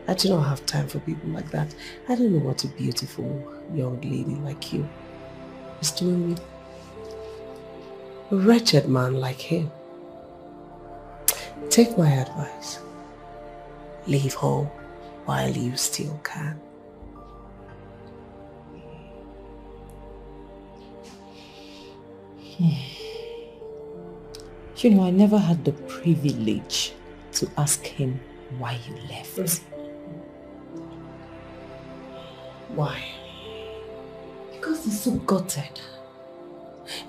I do not have time for people like that. I don't know what a beautiful young lady like you is doing with a wretched man like him. Take my advice. Leave home while you still can. You know, I never had the privilege to ask him why you left. Why? Because he's so gutted.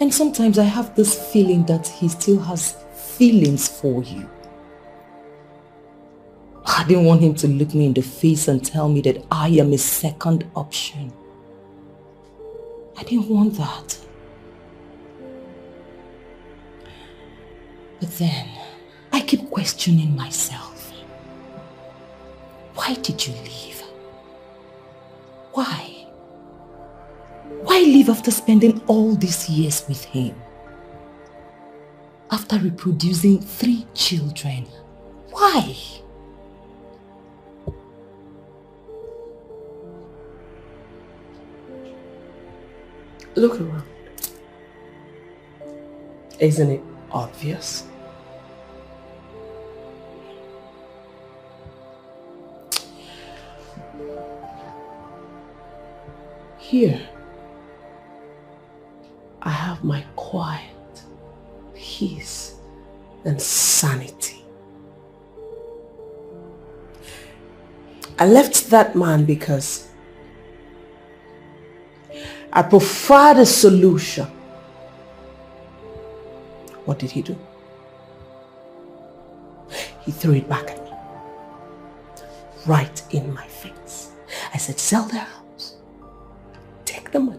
And sometimes I have this feeling that he still has feelings for you. I didn't want him to look me in the face and tell me that I am his second option. I didn't want that. But then, I keep questioning myself. Why did you leave? Why? Why leave after spending all these years with him? After reproducing 3 children? Why? Look around. Isn't it obvious? Here, I have my quiet, peace, and sanity. I left that man because I preferred a solution. What did he do? He threw it back at me. Right in my face. I said, sell the house. Take the money.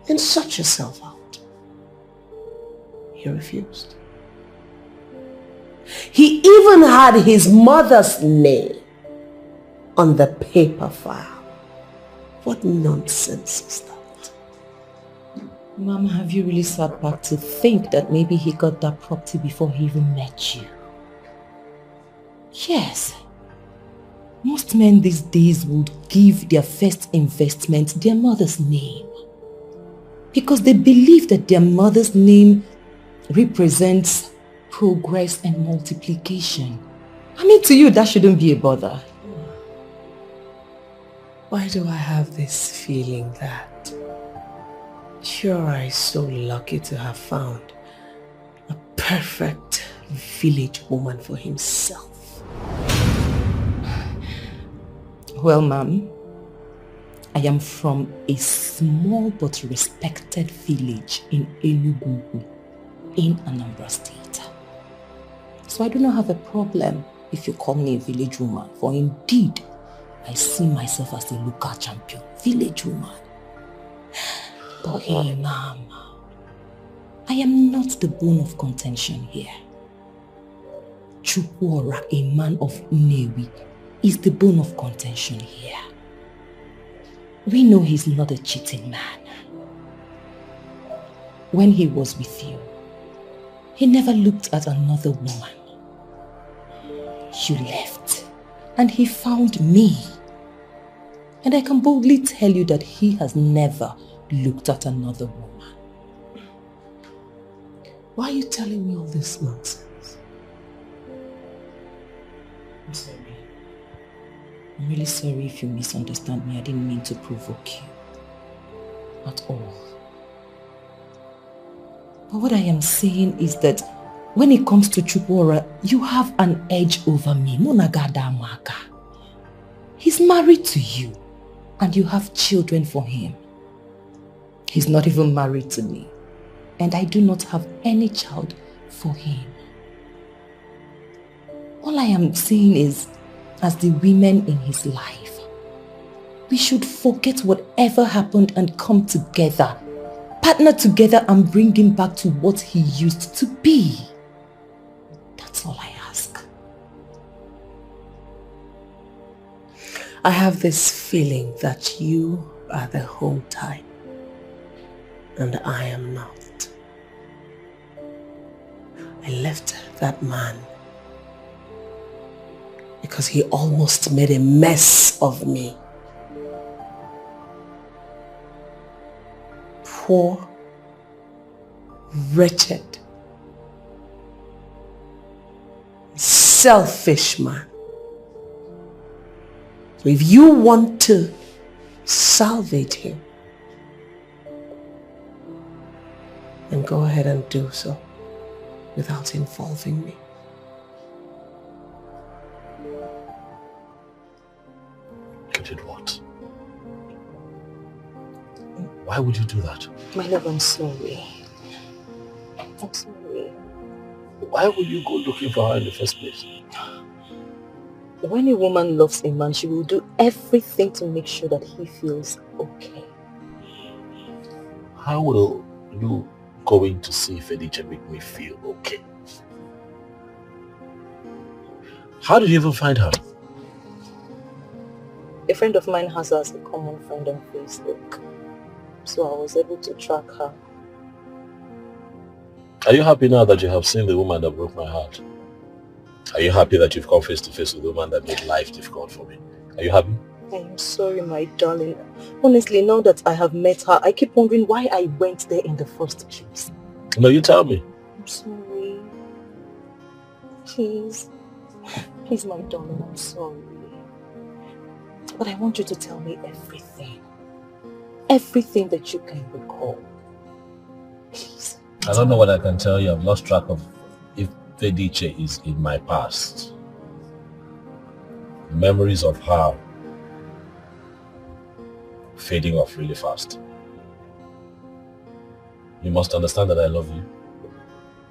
And sort yourself out. He refused. He even had his mother's name on the paper file. What nonsense is that? Mom, have you really sat back to think that maybe he got that property before he even met you? Yes. Most men these days would give their first investment their mother's name. Because they believe that their mother's name represents progress and multiplication. I mean, to you, that shouldn't be a bother. Why do I have this feeling that Chiora is so lucky to have found a perfect village woman for himself? Well, Ma'am, I am from a small but respected village in Enugu, in Anambra State. So I do not have a problem if you call me a village woman, for indeed, I see myself as the local champion, village woman. But hey, Ma'am, I am not the bone of contention here. Chukwuora, a man of Nnewi, is the bone of contention here. We know he's not a cheating man. When he was with you, he never looked at another woman. You left, and he found me. And I can boldly tell you that he has never looked at another woman. Why are you telling me all this nonsense? I'm sorry. I'm really sorry if you misunderstand me. I didn't mean to provoke you. At all. But what I am saying is that when it comes to Chukwuora, you have an edge over me. Monagada Maka. He's married to you. And you have children for him. He's not even married to me. And I do not have any child for him. All I am saying is, as the women in his life, we should forget whatever happened and come together. Partner together and bring him back to what he used to be. That's all I ask. I have this feeling that you are the whole type, and I am not. I left that man because he almost made a mess of me. Poor, wretched, selfish man. So if you want to salvage him, then go ahead and do so without involving me. did what? Why would you do that? My love, I'm sorry. I'm sorry. Why would you go looking for her in the first place? When a woman loves a man, she will do everything to make sure that he feels okay. How will you going to see Fredrick make me feel okay? How did you even find her? A friend of mine has her as a common friend on Facebook. So I was able to track her. Are you happy now that you have seen the woman that broke my heart? Are you happy that you've come face to face with the woman that made life difficult for me? Are you happy? I am sorry, my darling. Honestly, now that I have met her, I keep wondering why I went there in the first place. No, you tell me. I'm sorry. Please. Please, my darling, I'm sorry. But I want you to tell me everything. Everything that you can recall. Please. I don't know what I can tell you. I've lost track of if Fredrick is in my past. Memories of her fading off really fast. You must understand that I love you.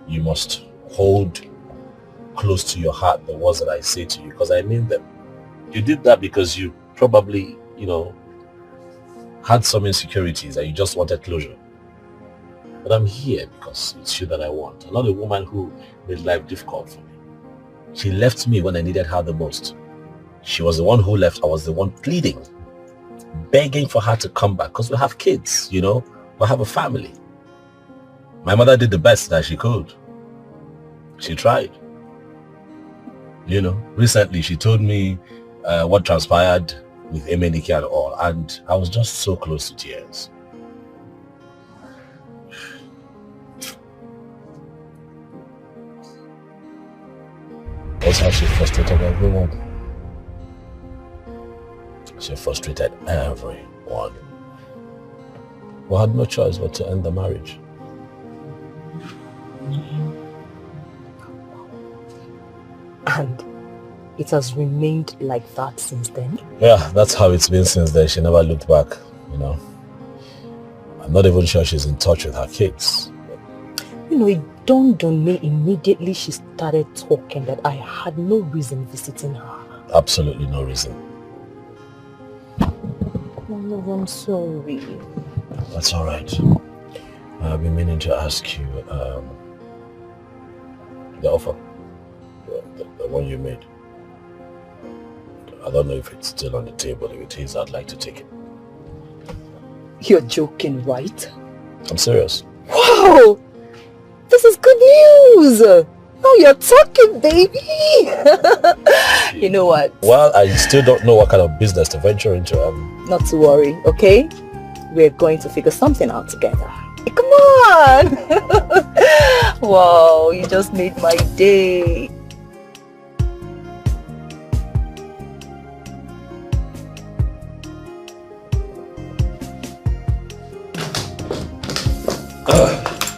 You must hold close to your heart the words that I say to you, because I mean them. You did that because you probably, had some insecurities and you just wanted closure. But I'm here because it's you that I want. I'm not a woman who made life difficult for me. She left me when I needed her the most. She was the one who left. I was the one pleading, begging for her to come back because we have kids, we have a family. My mother did the best that she could. She tried. Recently she told me what transpired with Ebele Okaro and all, and I was just so close to tears. That's how she frustrated everyone. She frustrated everyone. We had no choice but to end the marriage. And it has remained like that since then? Yeah, that's how it's been since then. She never looked back, I'm not even sure she's in touch with her kids. It dawned on me immediately she started talking that I had no reason visiting her. Absolutely no reason. No, I'm sorry. That's all right. I've been meaning to ask you the offer, the one you made. I don't know if it's still on the table. If it is, I'd like to take it. You're joking, right? I'm serious. Wow! This is good news! Oh, you're talking, baby! You know what? Well, I still don't know what kind of business to venture into. Not to worry, okay? We're going to figure something out together. Come on! Wow, you just made my day.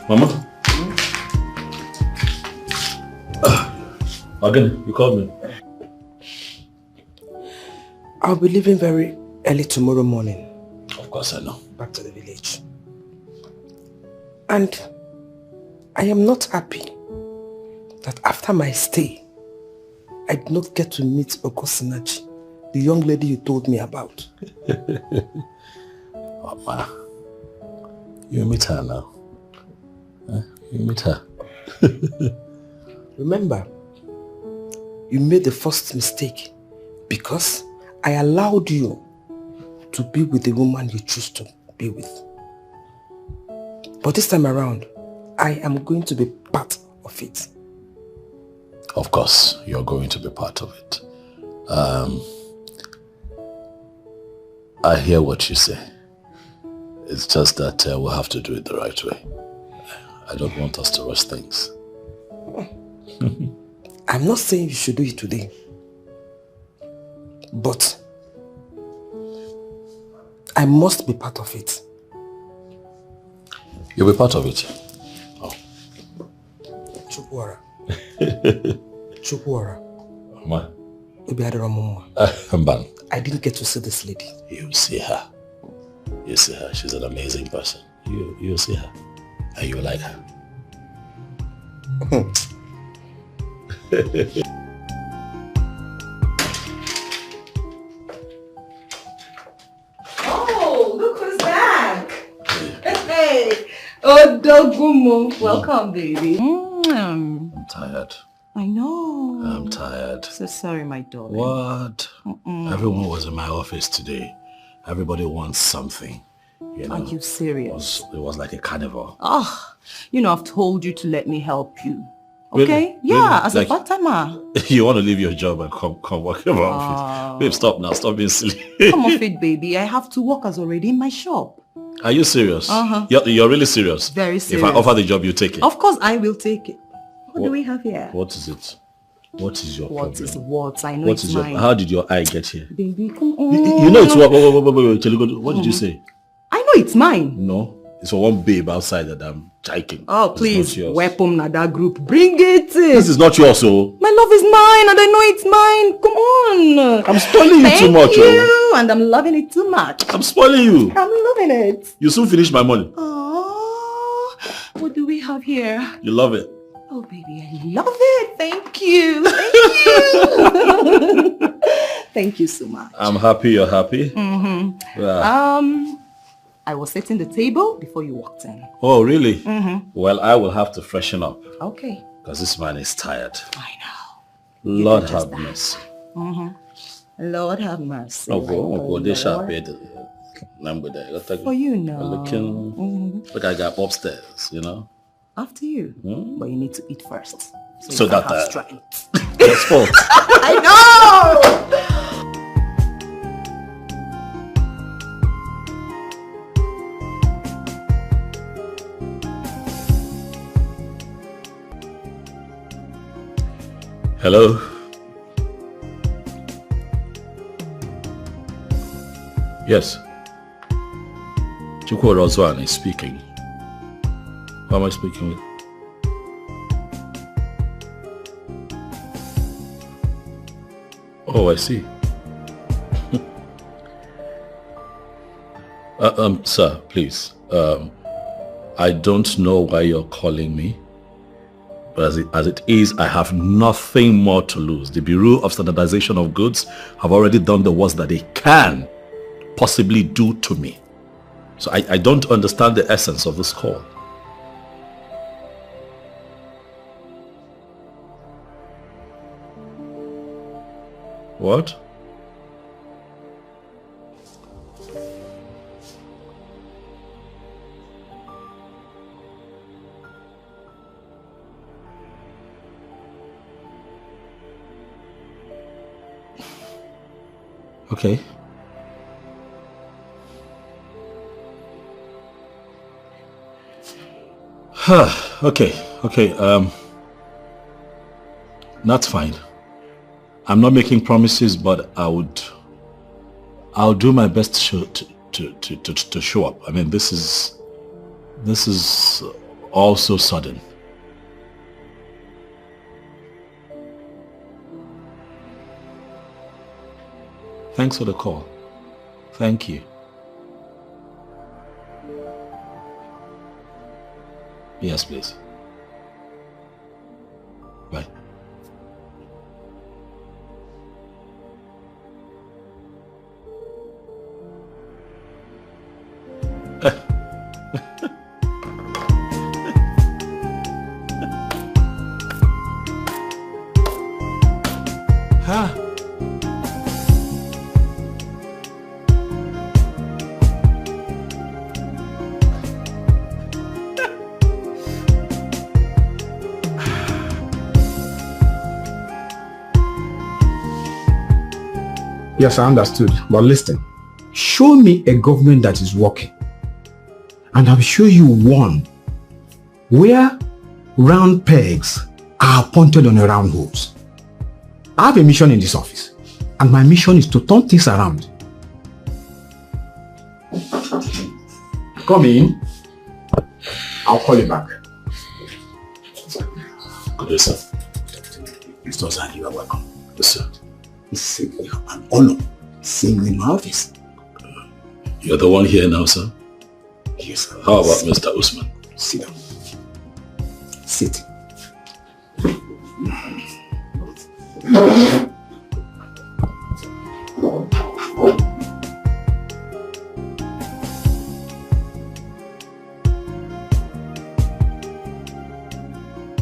Mama? Again, you called me. I'll be leaving very early tomorrow morning. Of course I know. Back to the village. And I am not happy that after my stay, I did not get to meet Okosinachi, the young lady you told me about. Mama, you meet her now. You meet her. Remember, you made the first mistake because I allowed you to be with the woman you choose to be with. But this time around, I am going to be part of it. Of course, you're going to be part of it. I hear what you say. It's just that we'll have to do it the right way. I don't want us to rush things. I'm not saying you should do it today. But I must be part of it. You'll be part of it? Oh. Chukwara. Chukwara. Mama, I didn't get to see this lady. You see her. You see her. She's an amazing person. You see her. And you like her. Oh, look who's back. Hey. Oh, Dogumo. Welcome, baby. I'm tired. I know. I'm tired. So sorry, my darling. What? Everyone was in my office today. Everybody wants something. You know, are you serious? It was like a carnival. Oh, you know, I've told you to let me help you. Okay? Really? Yeah, Really? as a part-timer. You want to leave your job and come work in my office. Babe, stop now. Stop being silly. Come off it, baby. I have 2 workers already in my shop. Are you serious? You're really serious? Very serious. If I offer the job, you take it? Of course, I will take it. What do we have here? What is it? What is your problem? What is what? I know what it's is mine. How did your eye get here? Baby, come on. You know it's what? Wait. What did you say? I know it's mine. No. It's for one babe outside that I'm chiking. Oh, please. Welcome to that group. Bring it. This is not yours, so. My love is mine and I know it's mine. Come on. I'm spoiling you too much. Thank you. And I'm loving it too much. I'm spoiling you. I'm loving it. You soon finish my money. Oh, what do we have here? You love it. Oh, baby, I love it. Thank you. Thank you. Thank you so much. I'm happy you're happy. Yeah. I was setting the table before you walked in. Oh, really? Well, I will have to freshen up. Okay. Because this man is tired. I know. Lord have mercy. Lord have mercy. Oh, go. They sharp. For you now. Look, I got upstairs, you know. After you. But you need to eat first. So that have strength. That's fault. I know! Hello? Yes. Chukwu Rozwan is speaking. Who am I speaking with? Oh, I see. Sir, please. I don't know why you're calling me. But as it is, I have nothing more to lose. The Bureau of Standardization of Goods have already done the worst that they can possibly do to me. So I don't understand the essence of this call. What? Okay. Okay. That's fine. I'm not making promises, but I'll do my best to show up. I mean, this is all so sudden. Thanks for the call. Thank you. Yes, please. Bye. Yes, I understood. But listen, show me a government that is working, and I'll show you one where round pegs are pointed on a round holes. I have a mission in this office, and my mission is to turn things around. Come in. I'll call you back. Good day, sir. Mr. Ozani, you are welcome. Yes, sir. It's an honor seeing you in my office. You're the one here now, sir? Yes, sir. How about Mr. Usman? Sit down. Sit.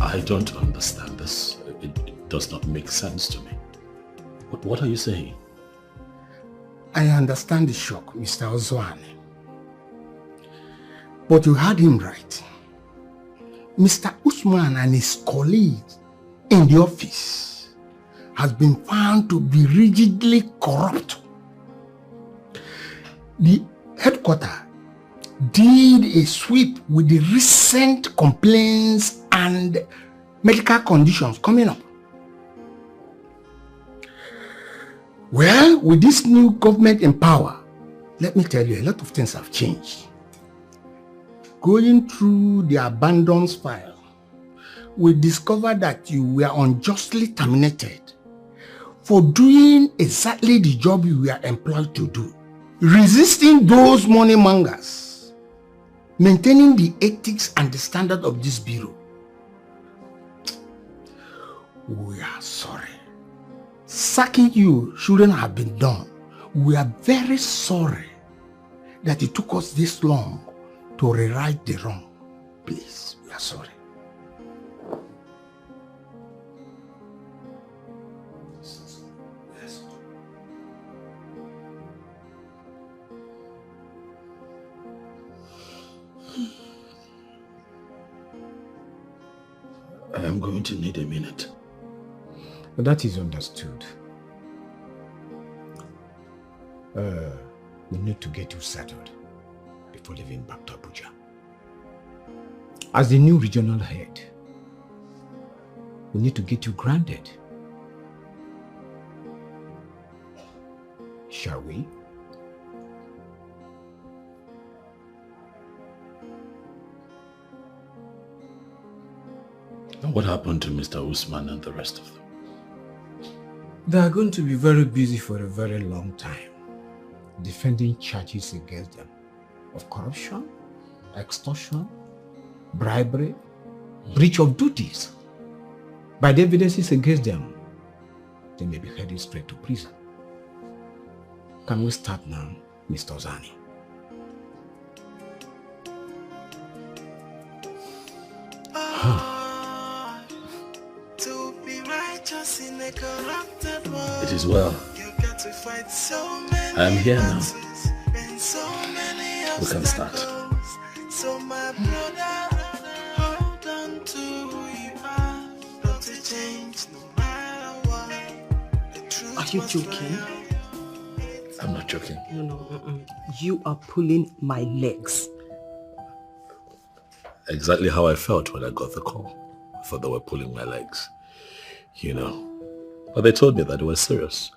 I don't understand this. It does not make sense to me. What are you saying? I understand the shock, Mr. Ozwane. But you heard him right. Mr. Usman and his colleagues in the office has been found to be rigidly corrupt. The headquarters did a sweep with the recent complaints and medical conditions coming up. Well, with this new government in power, let me tell you, a lot of things have changed. Going through the abandoned file, we discovered that you were unjustly terminated for doing exactly the job you were employed to do. Resisting those money mongers, maintaining the ethics and the standard of this bureau. We are sorry. Sacking you shouldn't have been done. We are very sorry that it took us this long to rewrite the wrong. Please, we are sorry. I am going to need a minute. That is understood. We need to get you settled before leaving back to Abuja. As the new regional head, we need to get you grounded. Shall we? And what happened to Mr. Usman and the rest of them? They are going to be very busy for a very long time, defending charges against them of corruption, extortion, bribery, breach of duties. By the evidences against them, they may be headed straight to prison. Can we start now, Mr. Ozani? It is well. I am here now. We can start. So my brother, hold on to who you are. Don't change no matter what. Are you joking? I'm not joking. No. You are pulling my legs. Exactly how I felt when I got the call. I thought they were pulling my legs. You know. But they told me that it was serious.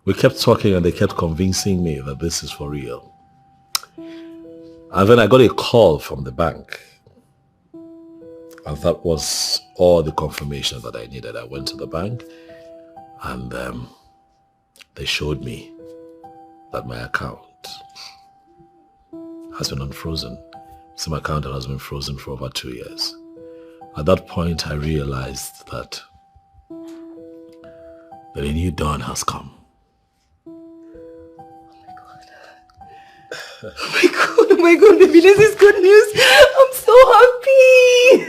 We kept talking and they kept convincing me that this is for real. And then I got a call from the bank. And that was all the confirmation that I needed. I went to the bank and they showed me that my account has been unfrozen. It's my account that has been frozen for over 2 years. At that point, I realized that a new dawn has come. Oh my god, baby, this is good news. I'm so happy.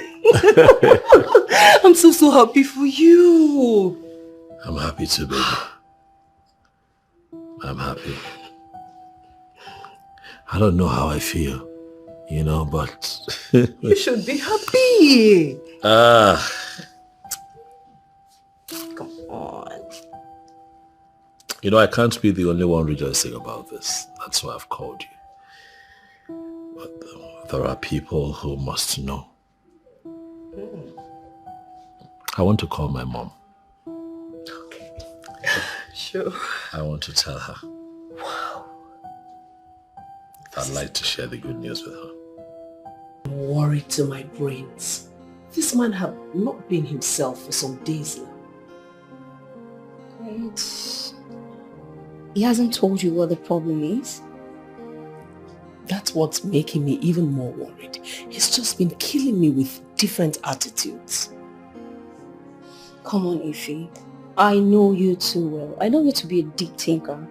I'm so happy for you. I'm happy too, baby. I'm happy. I don't know how I feel, you know, but... You should be happy. Come on. You know, I can't be the only one rejoicing about this. That's why I've called you. But there are people who must know. I want to call my mom. Okay. Sure. I want to tell her. Wow. I'd like to share the good news with her. I'm worried to my brains. This man had not been himself for some days now. And he hasn't told you what the problem is? That's what's making me even more worried. He's just been killing me with different attitudes. Come on, Ify. I know you too well. I know you to be a deep thinker.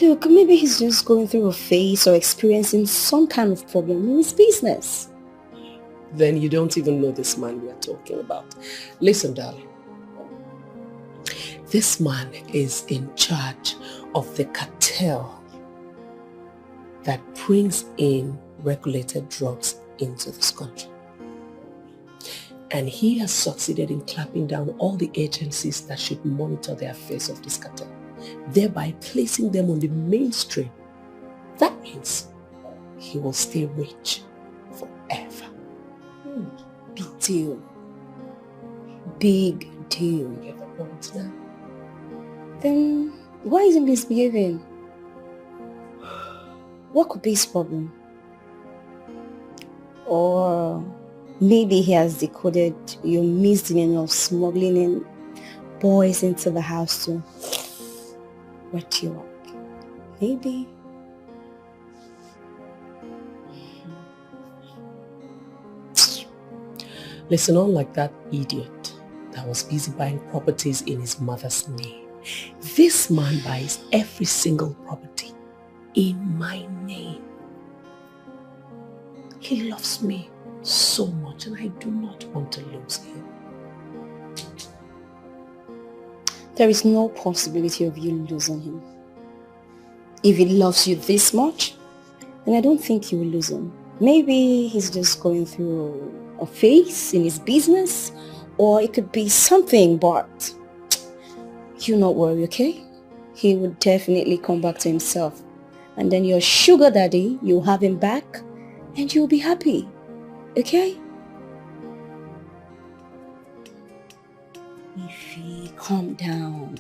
Look, maybe he's just going through a phase or experiencing some kind of problem in his business. Then you don't even know this man we are talking about. Listen, darling. This man is in charge of the cartel that brings in regulated drugs into this country. And he has succeeded in clamping down all the agencies that should monitor the affairs of this cartel, thereby placing them on the mainstream. That means he will stay rich forever. Big deal. Big deal. You get the point now? Then why isn't he misbehaving? What could be his problem? Or maybe he has decoded your misdemeanor of smuggling in boys into the house to wet you up. Maybe. Listen, unlike that idiot that was busy buying properties in his mother's name, this man buys every single property in my name. He loves me so much and I do not want to lose him. There is no possibility of you losing him. If he loves you this much, then I don't think you will lose him. Maybe he's just going through a phase in his business, or it could be something, but you not worry, okay? He will definitely come back to himself. And then your sugar daddy, you'll have him back and you'll be happy, okay? Ify, calm down.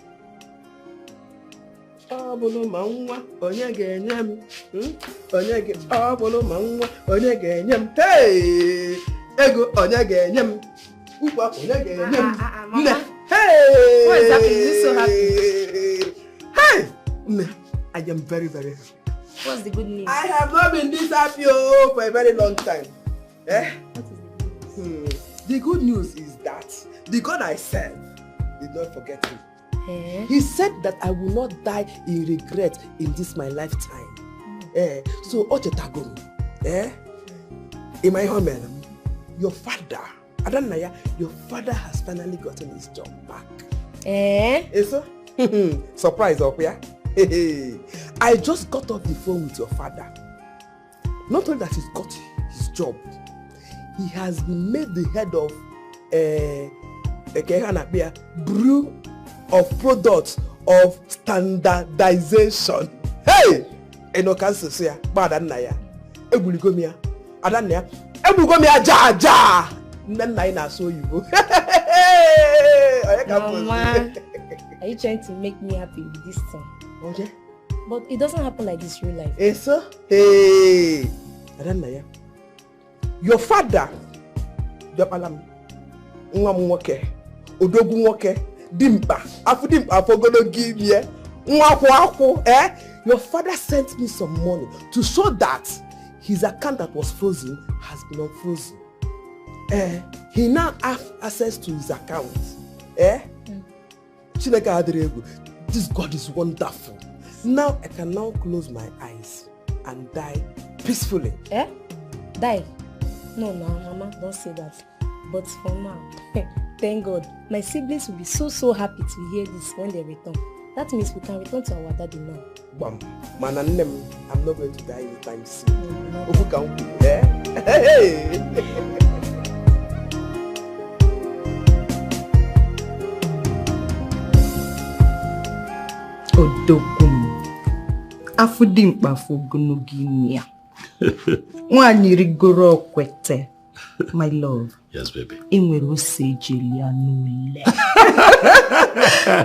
Hey! Ego onye ga-enye m. Ukwa onye ga-enye m. Mama. Hey! What is happening? You so happy? Hey! I am very, very happy. What's the good news? I have not been this happy for a very long time. Eh? What is the good news? The good news is that the God I serve did not forget me. Eh? He said that I will not die in regret in this my lifetime. So Ochetagoro, in my home, your father, Adanaya, your father has finally gotten his job back. So? Surprise up here. I just got off the phone with your father. Not only that he's got his job, he has been made the head of brew of products of standardization. Hey! Enokanso ya, bad Adanaya. Ebulugomia. Adanaya. Ebulugomia ja. Nna na so you. Mama, are you trying to make me happy with this thing? Okay. But it doesn't happen like this in real life. So? Hey! Adanaya. Your father, Japalam, Nwamuwoke, Odogunwoke, Dimpa, Afudimpa Fogodo give ye, Nwakwako, Your father sent me some money to show that his account that was frozen has been unfrozen. He now has access to his account. This God is wonderful. Now I can now close my eyes and die peacefully. Die? No, Mama, don't say that. But for now, thank God, my siblings will be so happy to hear this when they return. That means we can return to our daddy now. I'm not going to die anytime soon. Odogum Afudimpa Fogonoginia Nwanyị rigoro kwete. My love. Yes, baby.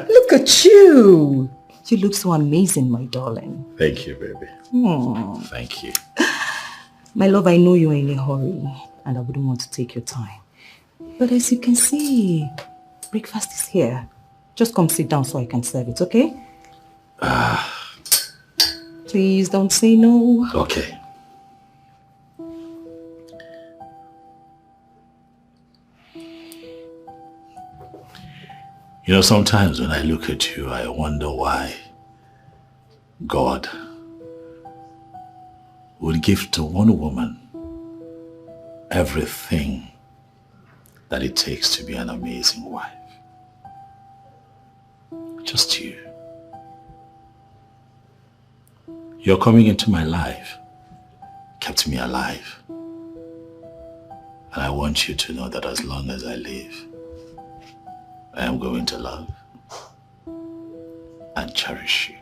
Look at you. You look so amazing, my darling. Thank you, baby. Thank you. My love, I know you're in a hurry and I wouldn't want to take your time. But as you can see, breakfast is here. Just come sit down so I can serve it, okay? Please don't say no. Okay. You know, sometimes when I look at you, I wonder why God would give to one woman everything that it takes to be an amazing wife. Just you. Your coming into my life kept me alive. And I want you to know that as long as I live, I am going to love and cherish you.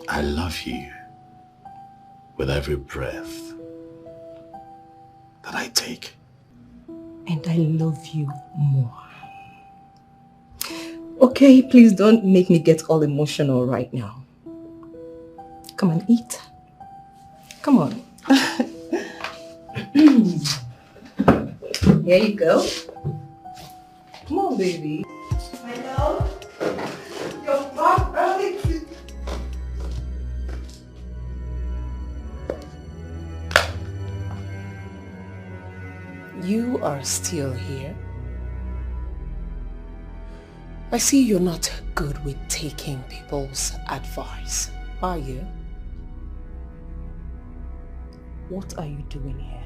I love you with every breath that I take. And I love you more. Okay, please don't make me get all emotional right now. Come and eat. Come on. Here you go. Come on, baby. My love, you're back early. You are still here. I see you're not good with taking people's advice, are you? What are you doing here?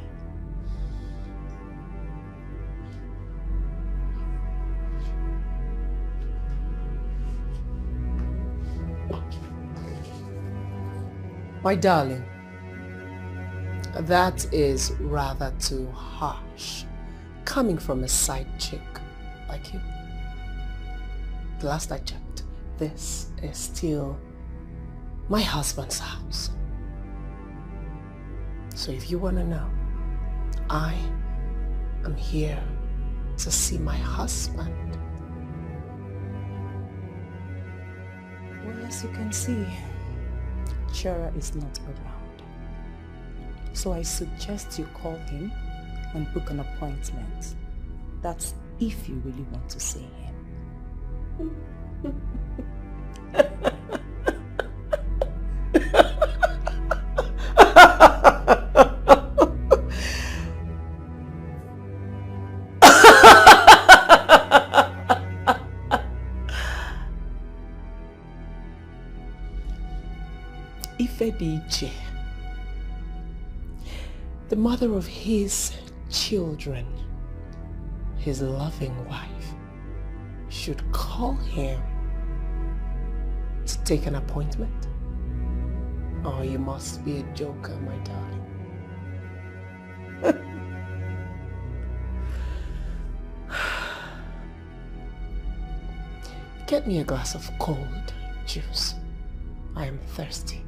My darling, that is rather too harsh, coming from a side chick like you. The last I checked, this is still my husband's house. So if you want to know, I am here to see my husband. Well, as you can see, Chera is not around. So I suggest you call him and book an appointment. That's if you really want to see him. Yul, the mother of his children, his loving wife, should call him to take an appointment? Oh, you must be a joker, my darling. Get me a glass of cold juice. I am thirsty.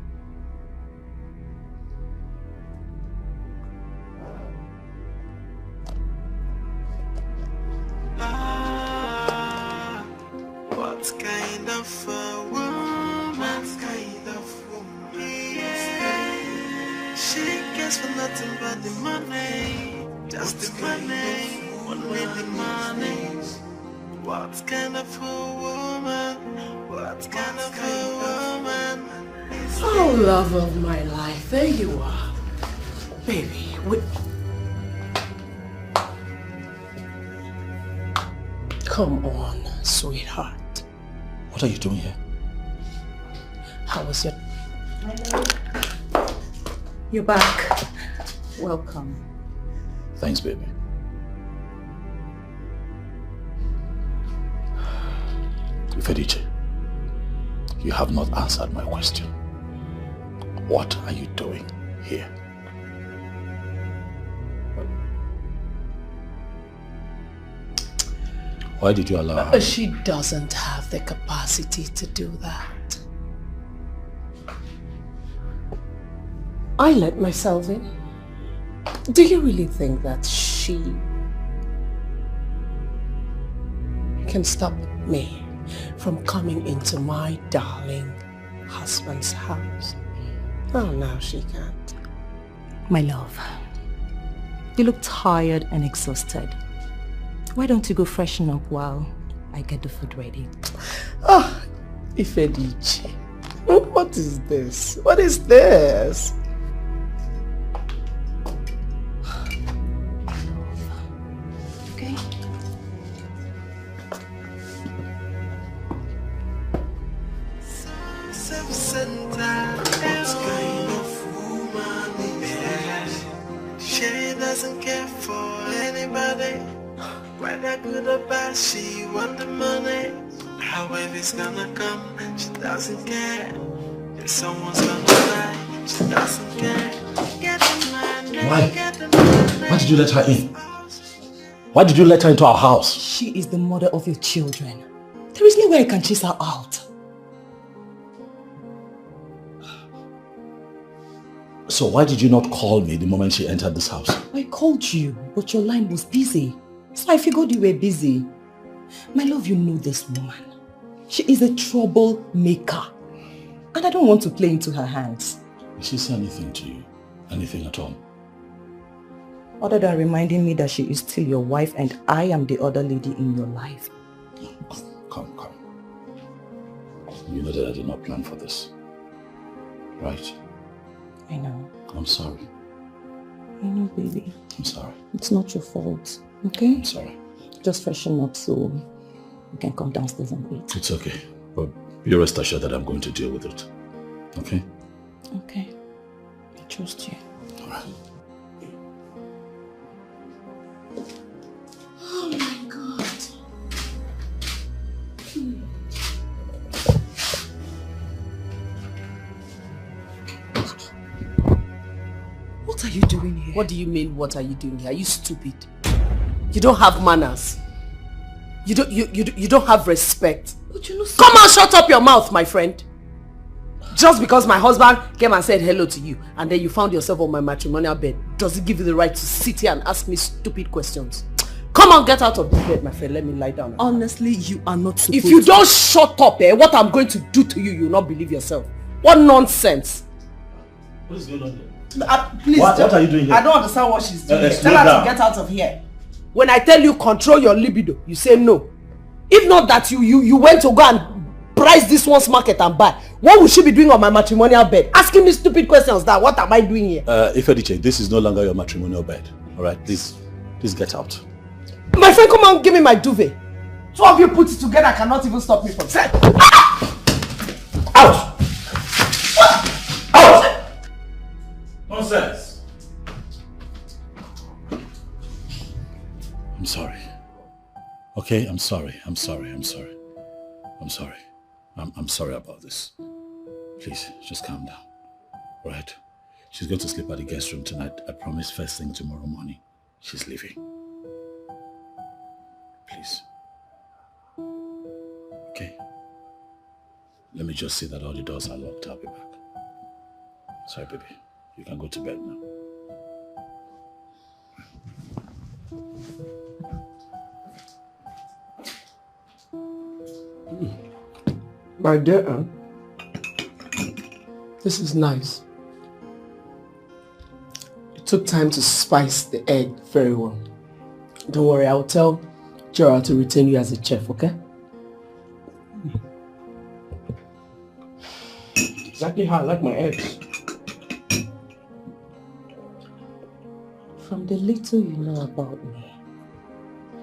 What kind of a woman? What kind of woman? Yeah. She cares for nothing but the money. Just the money. Only the money. What kind of a woman? What kind of a woman? Oh, love of my life, there you are. Baby, come on, sweetheart. What are you doing here? How was your... You're back. Welcome. Thanks, baby. Fredrick, you have not answered my question. What are you doing here? Why did you allow her? She doesn't have the capacity to do that. I let myself in. Do you really think that she can stop me from coming into my darling husband's house? Oh, no, she can't. My love, you look tired and exhausted. Why don't you go freshen up while I get the food ready. Ah, Ifediche. What is this? What is this? Okay. She doesn't care for anybody. Whether good or bad, she want the money. However it's gonna come, she doesn't care. If someone's gonna die, she doesn't care. Get the money, Why? get the money. Why did you let her in? Why did you let her into our house? She is the mother of your children. There is no way I can chase her out. So why did you not call me the moment she entered this house? I called you, but your line was busy. So I figured you were busy. My love, you know this woman. She is a troublemaker. And I don't want to play into her hands. Did she say anything to you? Anything at all? Other than reminding me that she is still your wife and I am the other lady in your life. Come. You know that I did not plan for this. Right? I know. I'm sorry. I know, baby. I'm sorry. It's not your fault, okay? I'm sorry. Just freshen up so you can come downstairs and eat. It's okay. But you rest assured that I'm going to deal with it. Okay? Okay. I trust you. All right. Oh my God. What are you doing here? What do you mean, what are you doing here? Are you stupid? You don't have manners. You don't have respect. But you know, come on, shut up your mouth, my friend. Just because my husband came and said hello to you and then you found yourself on my matrimonial bed, does it give you the right to sit here and ask me stupid questions? Come on, get out of the bed, my friend. Let me lie down. Honestly, you are not supposed to. If you don't shut up, what I'm going to do to you, you will not believe yourself. What nonsense. What is going on here? Please, what are you doing here? I don't understand what she's doing. Tell her to get out of here. When I tell you control your libido, you say no. If not that you went to go and price this one's market and buy, what would she be doing on my matrimonial bed? Asking me stupid questions that what am I doing here? Ifediche, this is no longer your matrimonial bed. Alright, please get out. My friend, come on, give me my duvet. Two of you put it together cannot even stop me from saying. Out! Out! Nonsense! I'm sorry. Okay, I'm sorry. I'm sorry about this. Please, just calm down. Alright? She's going to sleep at the guest room tonight. I promise first thing tomorrow morning, she's leaving. Please. Okay? Let me just see that all the doors are locked. I'll be back. Sorry, baby. You can go to bed now. My dear, this is nice. You took time to spice the egg very well. Don't worry, I will tell Gerald to retain you as a chef, okay? Exactly how I like my eggs. From the little you know about me,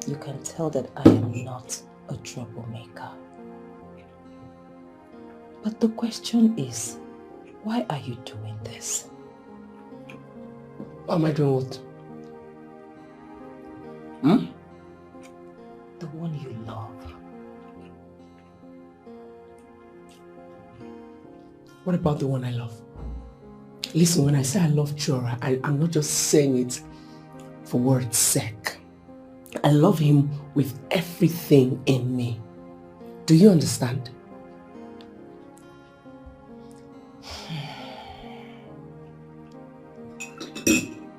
you can tell that I am not a troublemaker. But the question is, why are you doing this? Why am I doing what? The one you love. What about the one I love? Listen, when I say I love Chora, I'm not just saying it for word's sake. I love him with everything in me. Do you understand?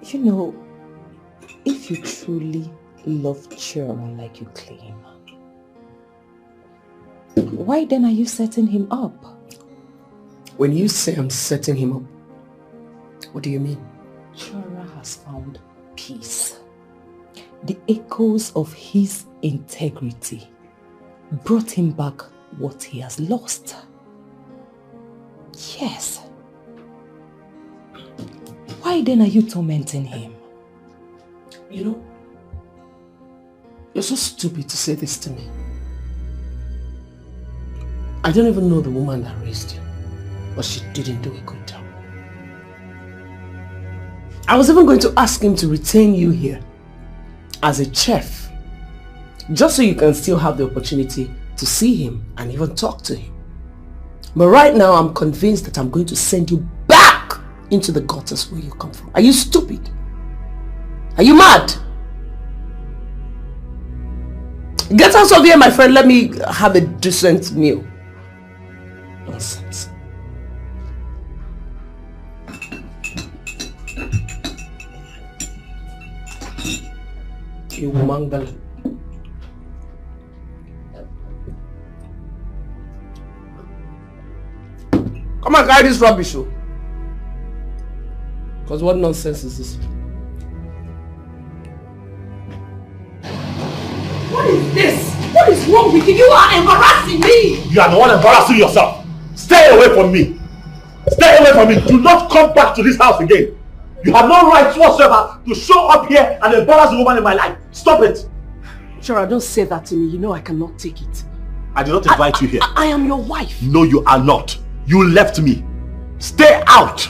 You know, if you truly love Chora like you claim, why then are you setting him up? When you say I'm setting him up, what do you mean? Chora has found peace. The echoes of his integrity brought him back what he has lost. Yes. Why then are you tormenting him? You know, you're so stupid to say this to me. I don't even know the woman that raised you, but she didn't do a good job. I was even going to ask him to retain you here as a chef, just so you can still have the opportunity to see him and even talk to him. But right now, I'm convinced that I'm going to send you back into the gutters where you come from. Are you stupid? Are you mad? Get out of here, my friend. Let me have a decent meal. Nonsense. You mangal. Come and carry this rubbish, oh. Because what nonsense is this? What is this? What is wrong with you? You are embarrassing me! You are the one embarrassing yourself! Stay away from me! Stay away from me! Do not come back to this house again! You have no right whatsoever to show up here and embarrass a woman in my life! Stop it! Shara, don't say that to me. You know I cannot take it. I did not invite you here. I am your wife. No, you are not. You left me. Stay out!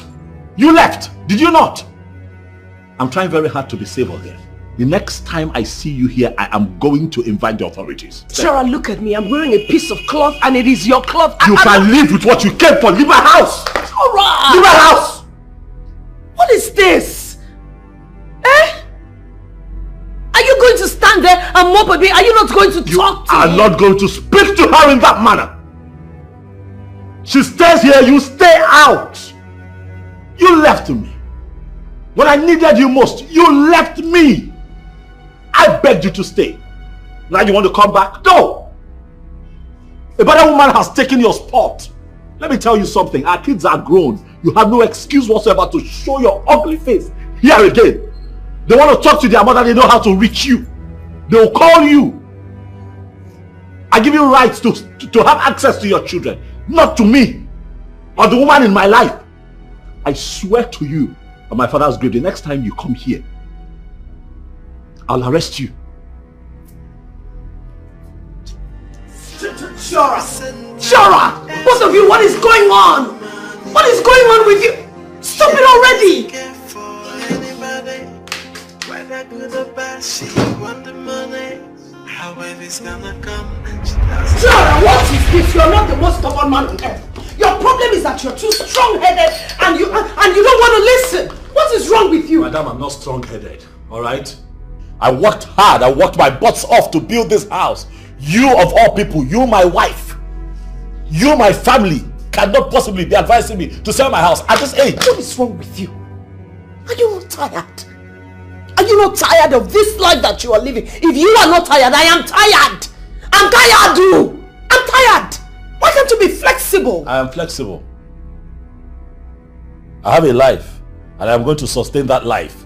You left! Did you not? I'm trying very hard to be civil here. The next time I see you here, I am going to invite the authorities. Shara, look at me. I'm wearing a piece of cloth and it is your cloth. You can live with what you came for. Leave my house! Shara! Leave my house! What is this? Eh? Are you going to stand there and mop a bit? Are you not going to talk to me? You are not going to speak to her in that manner. She stays here, you stay out. You left me. When I needed you most, you left me. I begged you to stay. Now you want to come back? No. A better woman has taken your spot. Let me tell you something. Our kids are grown. You have no excuse whatsoever to show your ugly face here again. They want to talk to their mother. They know how to reach you. They will call you. I give you rights to have access to your children. Not to me or the woman in my life. I swear to you on my father's grave, the next time you come here, I'll arrest you. Shara! Shara! Both of you, what is going on? What is going on with you? Stop it already! Shara, what is this? You're not the most stubborn man on earth. Your problem is that you're too strong-headed and you don't want to listen. What is wrong with you? Madam, I'm not strong-headed, alright? I worked hard, I worked my butts off to build this house. You of all people, you my wife, you my family, cannot possibly be advising me to sell my house at this age. What is wrong with you? Are you not tired? Are you not tired of this life that you are living? If you are not tired, I am tired. I'm tired, too. I'm tired. Why can't you be flexible? I am flexible. I have a life and I'm going to sustain that life.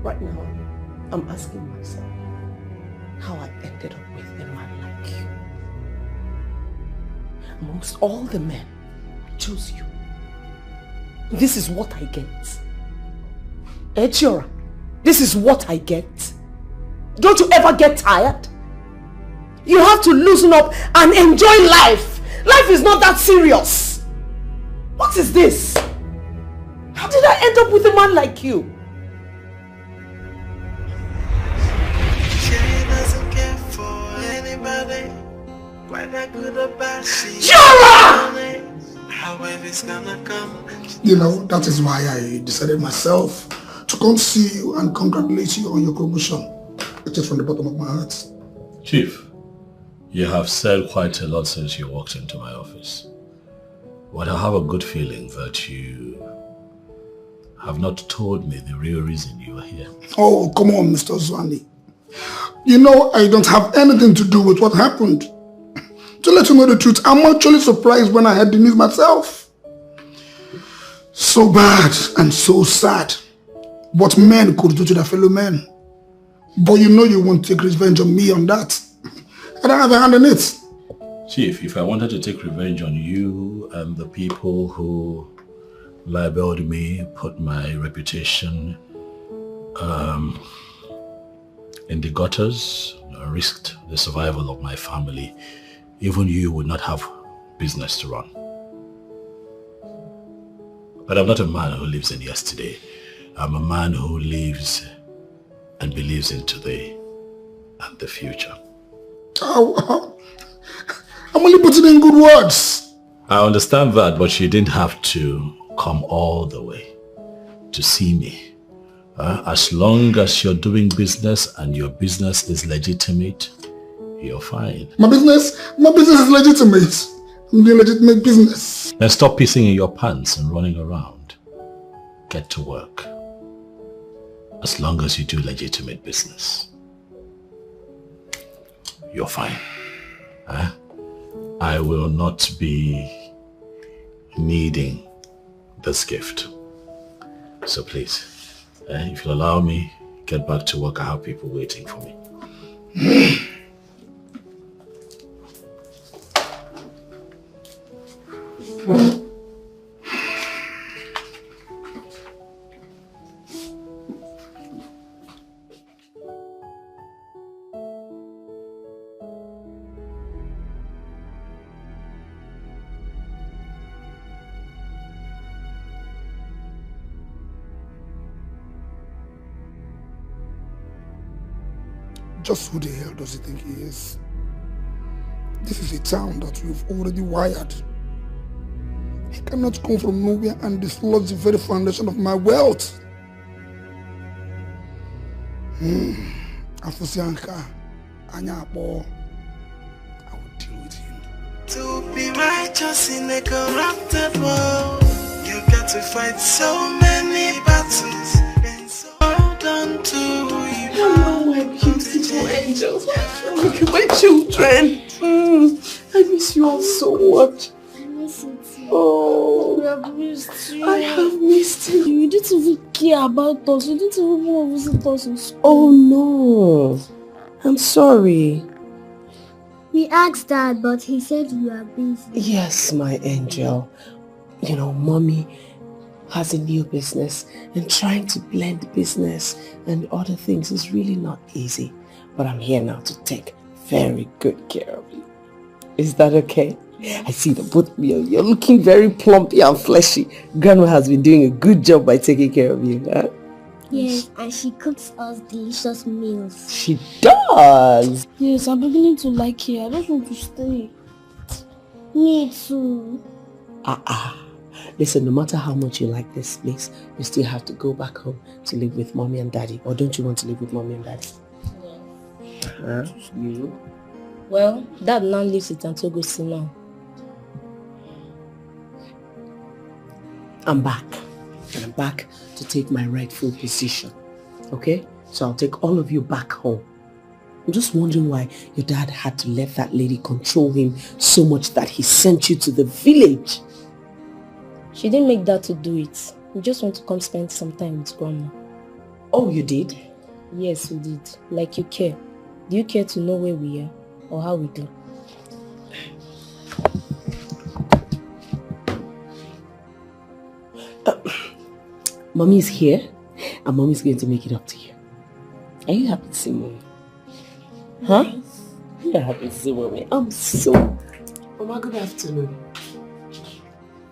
Right now, I'm asking myself how I ended up with a man like you. Amongst all the men, I chose you. This is what I get. Echora, this is what I get. Don't you ever get tired? You have to loosen up and enjoy life. Life is not that serious. What is this? How did I end up with a man like you? You know, that is why I decided myself to come see you and congratulate you on your promotion. It is from the bottom of my heart. Chief, you have said quite a lot since you walked into my office. But I have a good feeling that you have not told me the real reason you are here. Oh, come on, Mr. Zwani. You know, I don't have anything to do with what happened. To let you know the truth, I'm actually surprised when I heard the news myself. So bad and so sad. what men could do to their fellow men. But you know you won't take revenge on me on that. I don't have a hand in it. Chief, if I wanted to take revenge on you and the people who libeled me, put my reputation in the gutters, risked the survival of my family, even you would not have business to run. But I'm not a man who lives in yesterday. I'm a man who lives and believes in today and the future. I'm only putting in good words. I understand that, but you didn't have to come all the way to see me. As long as you're doing business and your business is legitimate, you're fine. My business is legitimate. I'm doing legitimate business. Then stop pissing in your pants and running around. Get to work. As long as you do legitimate business, you're fine. I will not be needing this gift. So please, if you'll allow me, get back to work. I have people waiting for me. Just who the hell does he think he is? This is a town that we've already wired. He cannot come from nowhere and dislodge the very foundation of my wealth. Afusianka, Anyapo, I will deal with him. To be righteous in a corrupted world, you got to fight so many battles and so hold on to who you are. My beautiful angels, look at my children. I miss you all so much. I miss you too. Oh, We have missed you. I have missed you. You didn't even care about us. You didn't even want to visit us in school. Oh no, I'm sorry. We asked Dad, but he said you are busy. Yes, my angel. You know, Mommy has a new business, and trying to blend business and other things is really not easy. But I'm here now to take very good care of you. Is that okay? I see that both of you, you're looking very plumpy and fleshy. Grandma has been doing a good job by taking care of you, huh? Yes, and she cooks us delicious meals. She does! Yes, I'm beginning to like it. I just want to stay. Me too. Listen, no matter how much you like this place, you still have to go back home to live with Mommy and Daddy. Or don't you want to live with Mommy and Daddy? Yes. You? Well, Dad now lives with Antogosi now. I'm back. And I'm back to take my rightful position. Okay? So I'll take all of you back home. I'm just wondering why your dad had to let that lady control him so much that he sent you to the village. She didn't make Dad to do it. We just want to come spend some time with Grandma. Oh, you did? Yes, we did. Like you care. Do you care to know where we are or how we do? Mommy is here and Mommy's going to make it up to you. Are you happy to see Mommy? Huh? Yes. You're happy to see Mommy. I'm so... Mama, good afternoon.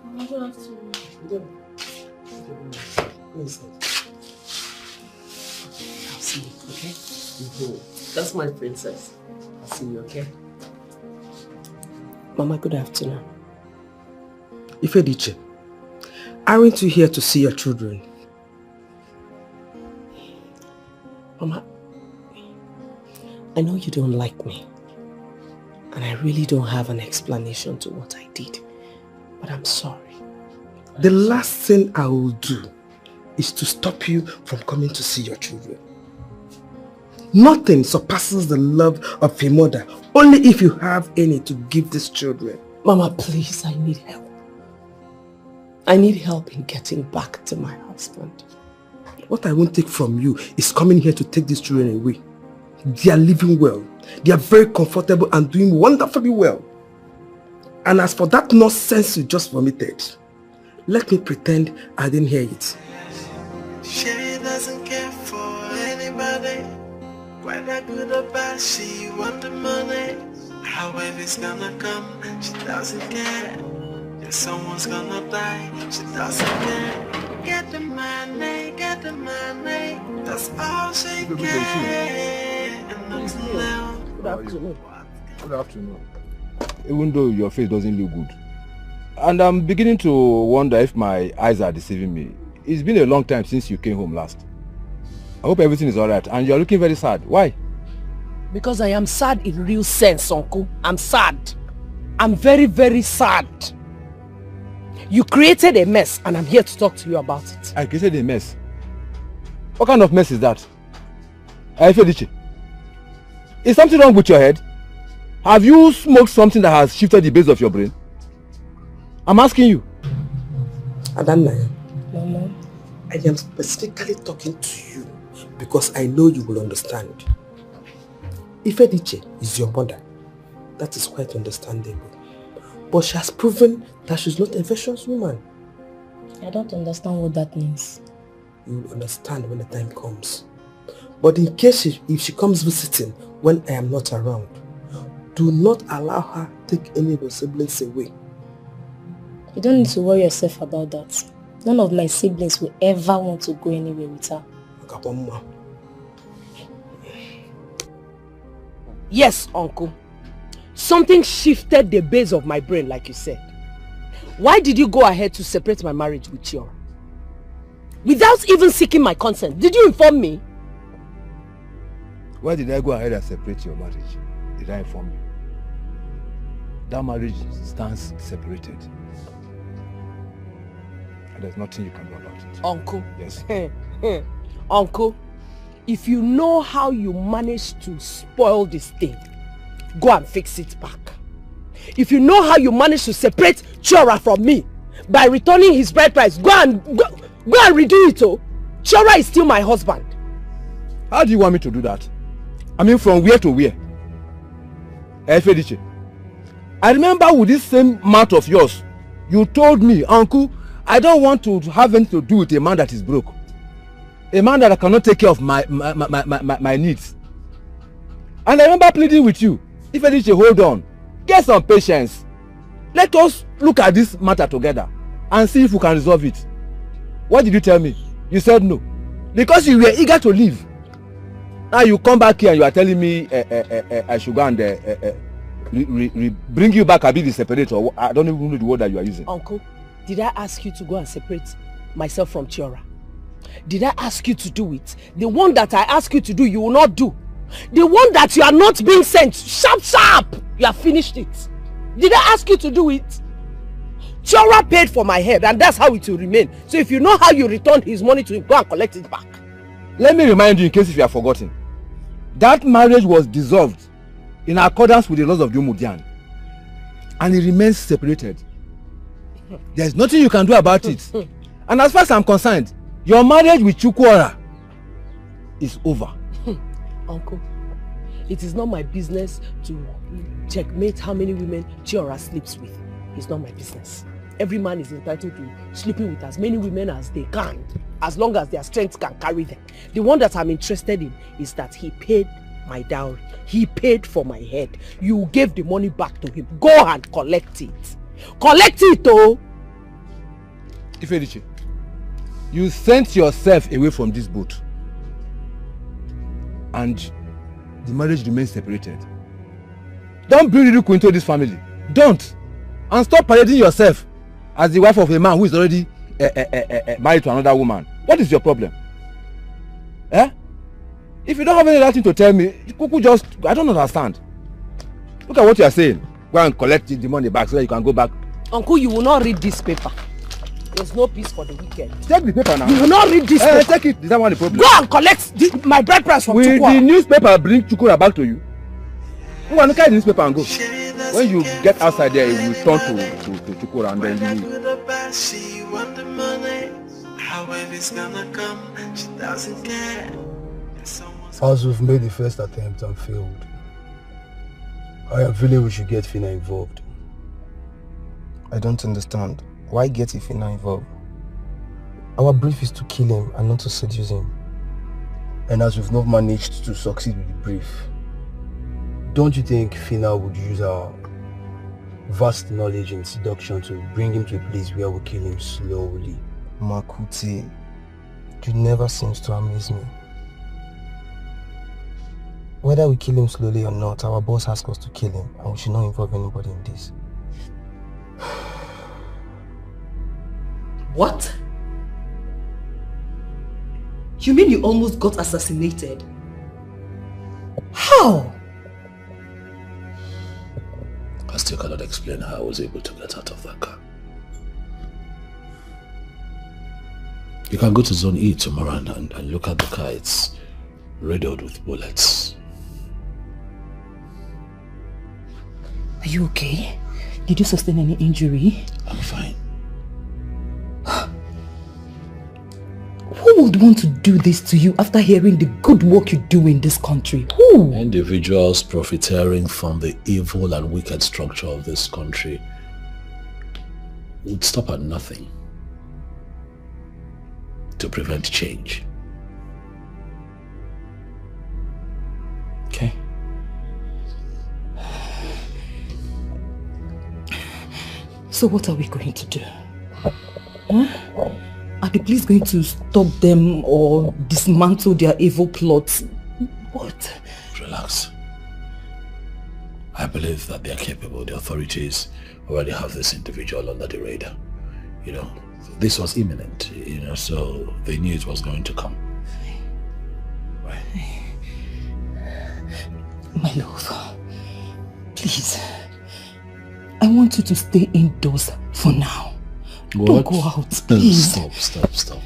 Mama, good afternoon. Go inside. I'll see you, okay? That's my princess. I'll see you, okay? Mama, good afternoon. Ifediche, aren't you here to see your children? Mama, I know you don't like me. And I really don't have an explanation to what I did. But I'm sorry. The last thing I will do is to stop you from coming to see your children. Nothing surpasses the love of a mother, only if you have any to give these children. Mama, please, I need help. I need help in getting back to my husband. What I won't take from you is coming here to take these children away. They are living well. They are very comfortable and doing wonderfully well. And as for that nonsense you just vomited, let me pretend I didn't hear it. She doesn't care for anybody, whether good or bad, she want the money. However it's gonna come, she doesn't care. If someone's gonna die, she doesn't care. Get the money, that's all she cares. And nothing else. Good afternoon. Good afternoon. Even though your face doesn't look good, and I'm beginning to wonder if my eyes are deceiving me. It's been a long time since you came home last. I hope everything is alright, and you're looking very sad. Why? Because I am sad in real sense, Uncle. I'm sad. I'm very, very sad. You created a mess, and I'm here to talk to you about it. I created a mess? What kind of mess is that? Fredrick, is something wrong with your head? Have you smoked something that has shifted the base of your brain? I'm asking you. Adanna, Mama, I am specifically talking to you because I know you will understand. Fredrick is your mother. That is quite understandable. But she has proven that she's not a virtuous woman. I don't understand what that means. You will understand when the time comes. But in case if she comes visiting when I am not around, do not allow her take any of your siblings away. You don't need to worry yourself about that. None of my siblings will ever want to go anywhere with her. Yes, Uncle. Something shifted the base of my brain, like you said. Why did you go ahead to separate my marriage with Chiora? Without even seeking my consent, did you inform me? Why did I go ahead and separate your marriage? Did I inform you? That marriage stands separated. And there's nothing you can do about it. Uncle. Yes. Uncle, if you know how you managed to spoil this thing, go and fix it back. If you know how you managed to separate Chiora from me by returning his bride price, go and redo it. Oh, Chiora is still my husband. How do you want me to do that? I mean, from where to where? Fredrick, I remember with this same mouth of yours, you told me, Uncle, I don't want to have anything to do with a man that is broke. A man that cannot take care of my needs. And I remember pleading with you, Fredrick, hold on, get some patience. Let us look at this matter together and see if we can resolve it. What did you tell me? You said no. Because you were eager to leave. Now you come back here and you are telling me I should go and bring you back and be the separator. I don't even know the word that you are using. Uncle, did I ask you to go and separate myself from Chiora? Did I ask you to do it? The one that I ask you to do, you will not do. The one that you are not being sent, sharp, you have finished it. Did I ask you to do it? Chiora paid for my head and that's how it will remain. So if you know how you returned his money to him, go and collect it back. Let me remind you in case if you have forgotten. That marriage was dissolved in accordance with the laws of the Umudian. And it remains separated. There's nothing you can do about it. And as far as I'm concerned, your marriage with Chukwuora is over. Uncle, it is not my business to checkmate how many women Chiora sleeps with. It's not my business. Every man is entitled to sleeping with as many women as they can, as long as their strength can carry them. The one that I'm interested in is that he paid my dowry. He paid for my head. You gave the money back to him. Go and collect it. Collect it, oh! Fredrick, you sent yourself away from this boat. And the marriage remains separated. Don't bring Riku into this family. Don't. And stop parading yourself as the wife of a man who is already married to another woman. What is your problem? Eh? If you don't have anything to tell me, Kuku just, I don't understand. Look at what you are saying. Go and collect the money back so that you can go back. Uncle, you will not read this paper. There's no peace for the wicked. Take the paper now. You will not read this paper. Take it. Is that one the problem? Go and collect my bread price from Will Chukwuora. the newspaper bring Chukwuora back to you? Go and carry the newspaper and go. When you get outside there, you will turn to Chukwuora and then you will. However it's gonna come, she doesn't care. As we've made the first attempt and failed, I am feeling we should get Fina involved. I don't understand. Why get Fina involved? Our brief is to kill him and not to seduce him. And as we've not managed to succeed with the brief, don't you think Fina would use our vast knowledge in seduction to bring him to a place where we kill him slowly? Makuti, you never seems to amaze me. Whether we kill him slowly or not, our boss asked us to kill him, and we should not involve anybody in this. What? You mean you almost got assassinated? How? I still cannot explain how I was able to get out of that car. You can go to Zone E tomorrow and look at the car. It's riddled with bullets. Are you okay? Did you sustain any injury? I'm fine. Who would want to do this to you after hearing the good work you do in this country? Who? Individuals profiteering from the evil and wicked structure of this country would stop at nothing to prevent change. Okay. So what are we going to do? Huh? Are the police going to stop them or dismantle their evil plots? What? Relax. I believe that they are capable. The authorities already have this individual under the radar. You know, this was imminent, you know, so they knew it was going to come. Right. My love, please. I want you to stay indoors for now. What? Don't go out, please. Stop.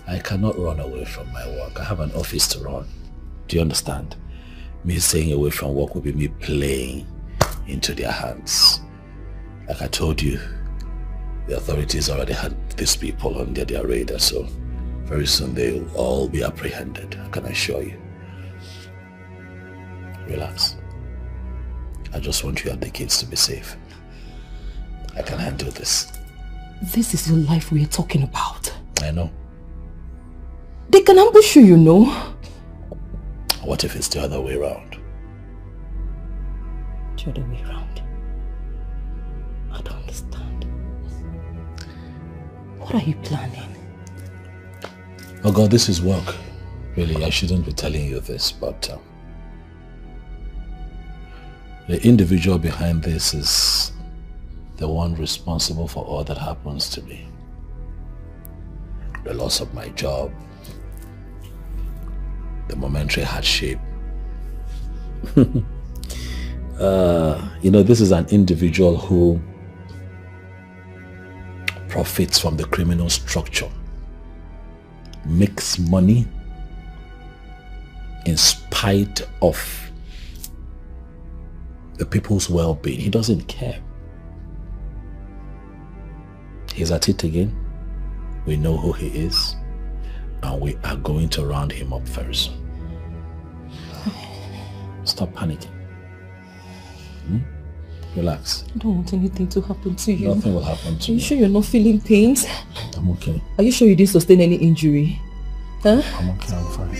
I cannot run away from my work. I have an office to run. Do you understand? Me staying away from work will be me playing into their hands. Like I told you, the authorities already had these people under their radar, so very soon they'll all be apprehended, I can assure you. Relax. I just want you and the kids to be safe. I can handle this. This is your life we are talking about. I know. They can ambush you, you know. What if it's the other way around? The other way around? I don't understand. What are you planning? Oh God, this is work. Really, I shouldn't be telling you this, but the individual behind this is the one responsible for all that happens to me. The loss of my job, the momentary hardship. You know, this is an individual who profits from the criminal structure, makes money in spite of the people's well-being. He doesn't care. He's at it again. We know who he is, and we are going to round him up very soon. Stop panicking. Relax. I don't want anything to happen to you. Nothing will happen to you. you. Are you sure you're not feeling pains? I'm okay. Are you sure you didn't sustain any injury? Huh? I'm okay, I'm fine.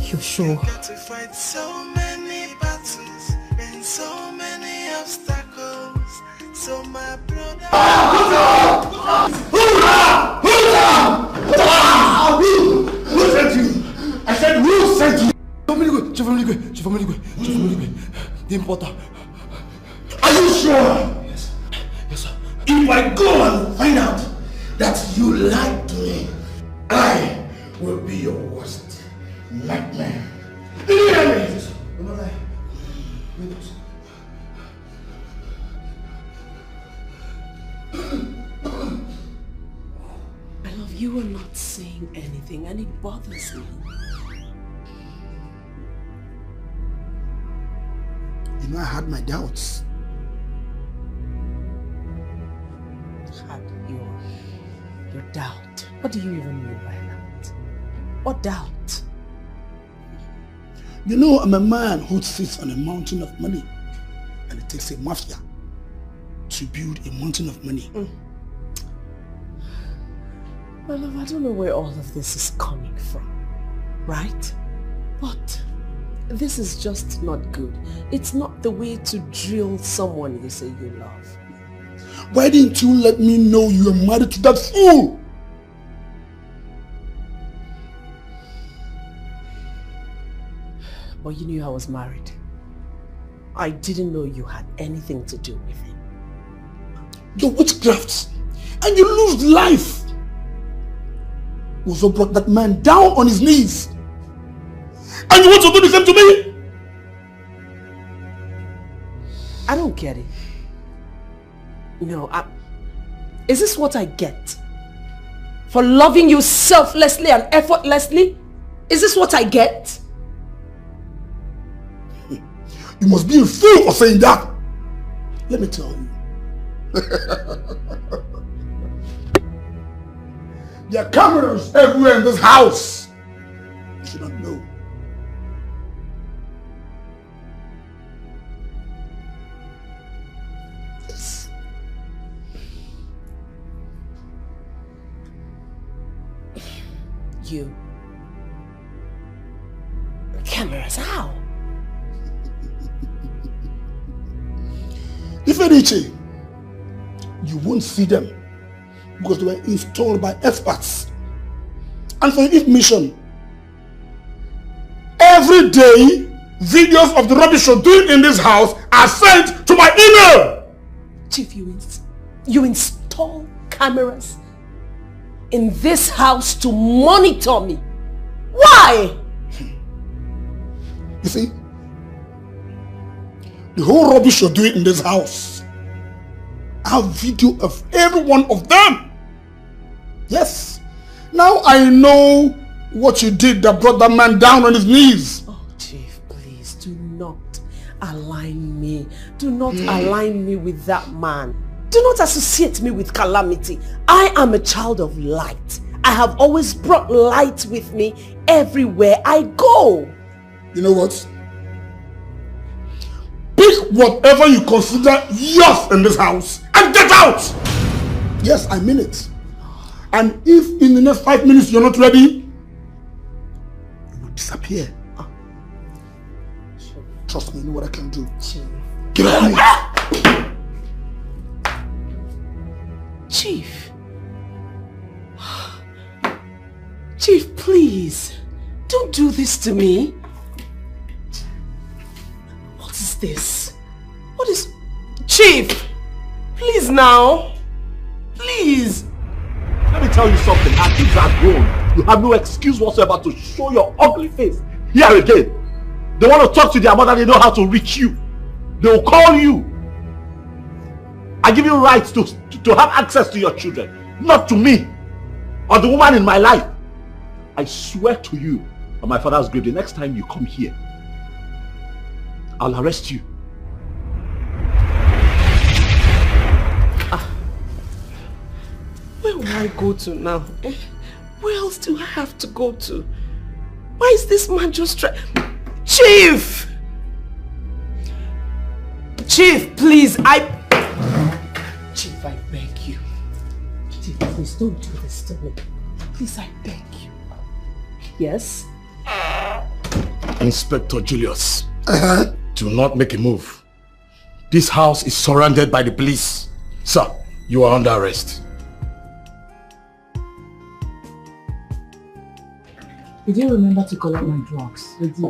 You're sure? To fight so many battles and so many obstacles. So my brother. Who sent you? I said who sent you? The importer. Are you sure? Yes. Yes, sir. If I go and find out that you lied to me, I will be your worst nightmare. Do you hear me? Yes, sir. I'm not lying. I love you are not saying anything and it bothers me. You know, I had my doubts. Had your What doubt? What do you even mean by that? What doubt? You know, I'm a man who sits on a mountain of money, and it takes a mafia to build a mountain of money. Well, love, I don't know where all of this is coming from, right? But this is just not good. It's not the way to drill someone you say you love. Why didn't you let me know you were married to that fool? But you knew I was married. I didn't know you had anything to do with him. The witchcraft and you lose life was what brought that man down on his knees. And you want to do the same to me? I don't get it. No, is this what I get? For loving you selflessly and effortlessly? Is this what I get? You must be a fool for saying that. Let me tell you. There are cameras everywhere in this house. You should not know. Yes. You. Cameras, how? Fredrick, you won't see them because they were installed by experts. And for your information, every day videos of the rubbish you're doing in this house are sent to my email. Chief, you install cameras in this house to monitor me. Why? You see, the whole rubbish you're doing in this house, I have video of every one of them. Yes. Now I know what you did that brought that man down on his knees. Oh, Chief, please do not align me. Do not align me with that man. Do not associate me with calamity. I am a child of light. I have always brought light with me everywhere I go. You know what? Pick whatever you consider yours in this house and get out! Yes, I mean it. And if in the next 5 minutes you're not ready, you will disappear. Trust me, you know what I can do. Get out of here! Chief. Chief, please. Don't do this to me. What is this? What is... Chief! Please now. Please. Let me tell you something. Our kids are grown. You have no excuse whatsoever to show your ugly face here again. They want to talk to their mother. They know how to reach you. They will call you. I give you rights to have access to your children, not to me or the woman in my life. I swear to you on my father's grave, the next time you come here, I'll arrest you. Where will I go to now? Where else do I have to go to? Why is this man just trying... Chief! Chief, please, Chief, I beg you. Chief, please don't do this to me. Please, I beg you. Yes? Inspector Julius, do not make a move. This house is surrounded by the police. Sir, you are under arrest. Did you remember to collect my drugs? I did.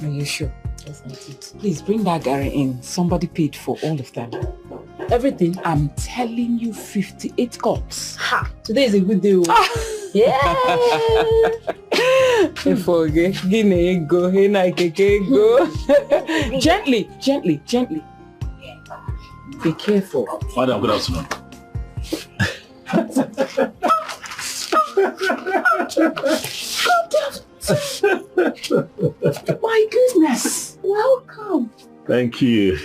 Are you sure? Yes, I did. Please bring that Gary in. Somebody paid for all of them. Everything? I'm telling you, 58 cups. Ha! Today is a good day. Yeah! Gently, gently, gently. Be careful. Madam, good afternoon. My goodness! Welcome! Thank you.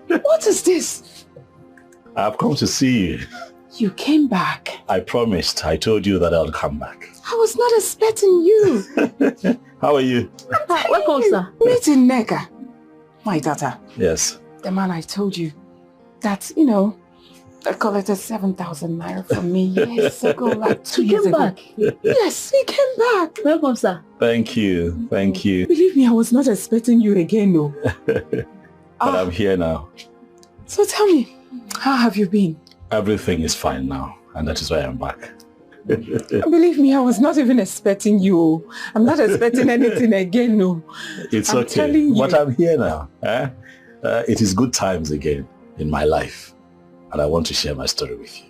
What is this? I've come to see you. You came back. I promised. I told you that I'll come back. I was not expecting you. How are you? Welcome, sir. Meeting Neka, my daughter. Yes. The man I told you that, that collected 7,000 naira from me years ago, like 2 years ago. Yes, he came back. Welcome, sir. Thank you. Thank you. Believe me, I was not expecting you again, no. But I'm here now. So tell me, how have you been? Everything is fine now, and that is why I'm back. Believe me, I was not even expecting you. I'm not expecting anything again, no. It's I'm okay. telling you. But I'm here now. It is good times again in my life. And I want to share my story with you.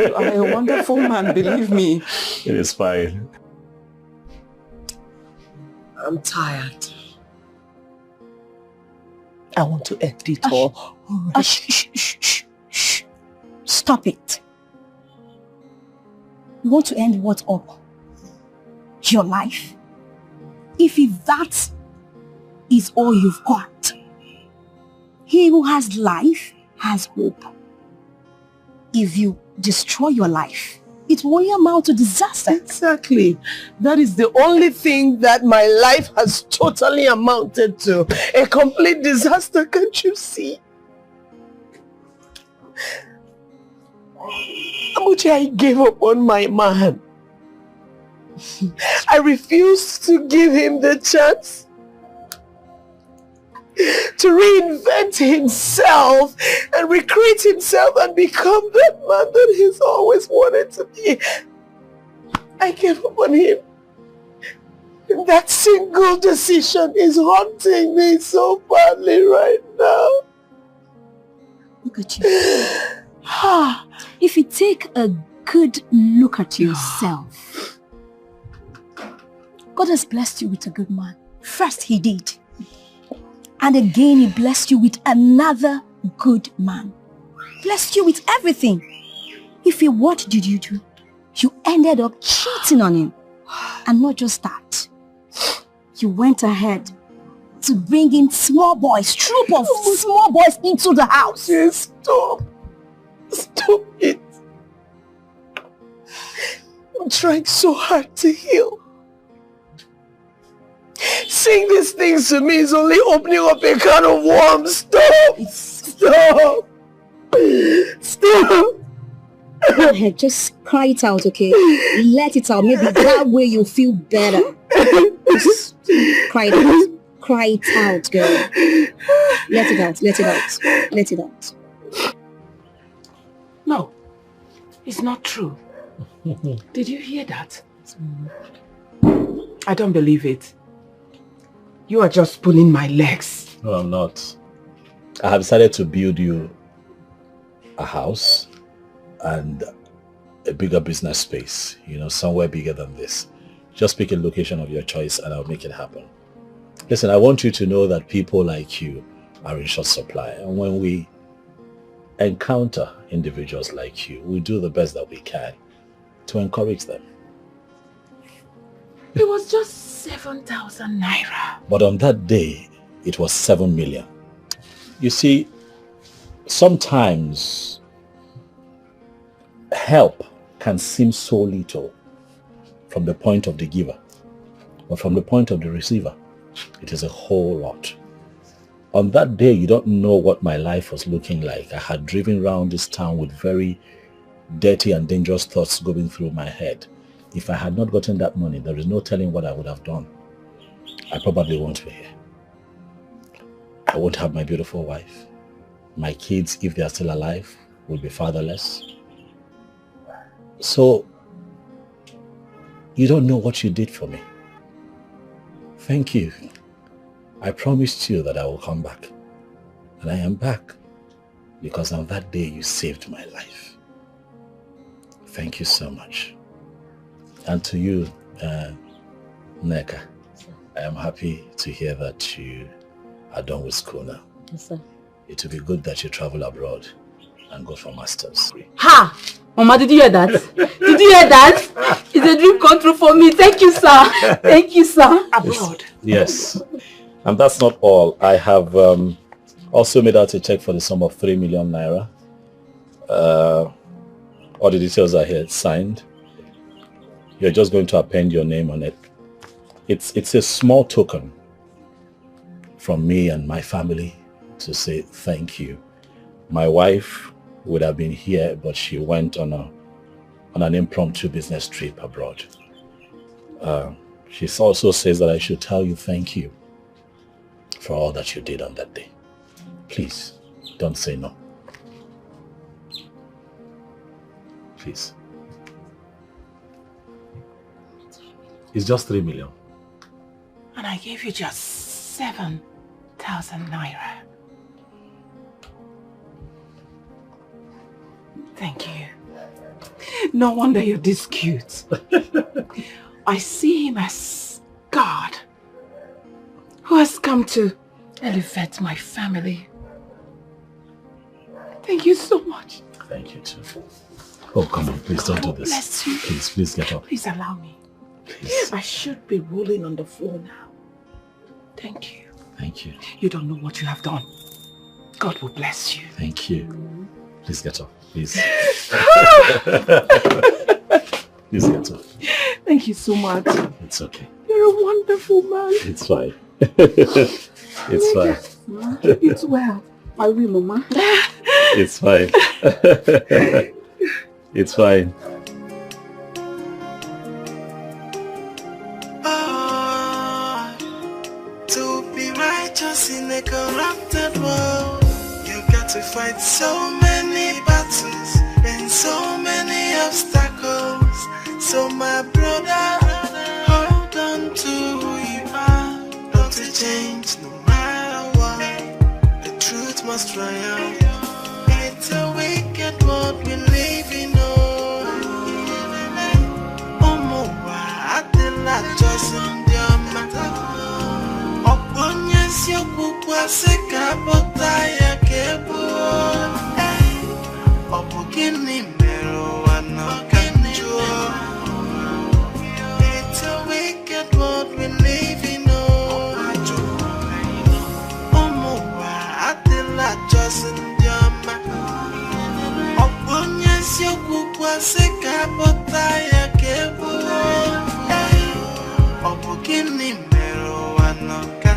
You are a wonderful man, believe me. It is fine. I'm tired. I want to end it all. Shh. Stop it. You want to end what up? Your life? If that is all you've got, he who has life has hope. If you destroy your life, it will only amount to disaster. Exactly. That is the only thing that my life has totally amounted to. A complete disaster, can't you see? How much I gave up on my man. I refused to give him the chance to reinvent himself and recreate himself and become that man that he's always wanted to be. I gave up on him. And that single decision is haunting me so badly right now. Look at you. If you take a good look at yourself, God has blessed you with a good man. First he did. And again he blessed you with another good man. Blessed you with everything. What did you do? You ended up cheating on him. And not just that. You went ahead to bring in small boys, troop of small boys into the house. Yes, stop. Stop it. I'm trying so hard to heal. Saying these things to me is only opening up a can of worms. Stop! Stop! Stop! Go ahead, just cry it out, okay? Let it out. Maybe that way you'll feel better. Just cry it out. Cry it out, girl. Let it out. Let it out. Let it out. No, it's not true. Did you hear that? I don't believe it. You are just pulling my legs. No, I'm not. I have decided to build you a house and a bigger business space, somewhere bigger than this. Just pick a location of your choice and I'll make it happen. Listen, I want you to know that people like you are in short supply. And when we encounter individuals like you, we do the best that we can to encourage them. It was just 7,000 naira. But on that day, it was 7 million. You see, sometimes help can seem so little from the point of the giver, but from the point of the receiver, it is a whole lot. On that day, you don't know what my life was looking like. I had driven around this town with very dirty and dangerous thoughts going through my head. If I had not gotten that money, there is no telling what I would have done. I probably won't be here. I won't have my beautiful wife. My kids, if they are still alive, will be fatherless. So, you don't know what you did for me. Thank you. I promised you that I will come back. And I am back. Because on that day you saved my life. Thank you so much. And to you, Neka, I am happy to hear that you are done with school now. Yes, sir. It will be good that you travel abroad and go for masters. Ha! Mama, did you hear that? Did you hear that? It's a dream come true for me. Thank you, sir. Thank you, sir. Abroad. Yes. And that's not all. I have also made out a check for the sum of 3 million naira. All the details are here, signed. You're just going to append your name on it. It's a small token from me and my family to say thank you. My wife would have been here, but she went on an impromptu business trip abroad. She also says that I should tell you thank you for all that you did on that day. Please, don't say no. Please. It's just 3 million. And I gave you just 7,000 naira. Thank you. No wonder you're this cute. I see him as God, who has come to elevate my family. Thank you so much. Thank you too. Oh, come on, please don't do this. Bless you. Please get up. Please allow me. Please. I should be rolling on the floor now. Thank you. Thank you. You don't know what you have done. God will bless you. Thank you. Please get up, please. Please get up. Thank you so much. It's okay. You're a wonderful man. It's fine. It's fine. It's well. I will, Mama. It's fine. It's fine. To be righteous in a corrupted world, you got to fight so many battles and so many obstacles. So my brother, hold on to who you are. Don't change no matter what. The truth must triumph. It's a wicked world we live in. Oh my, I tell that just in your matter. Yes, you could was a capotaya cable. Opugini mero and no canjo. It's a wicked world we live in. Oh, Moa, I tell that just in your matter. Yes, you could was a capotaya cable. Opugini mero and no canjo.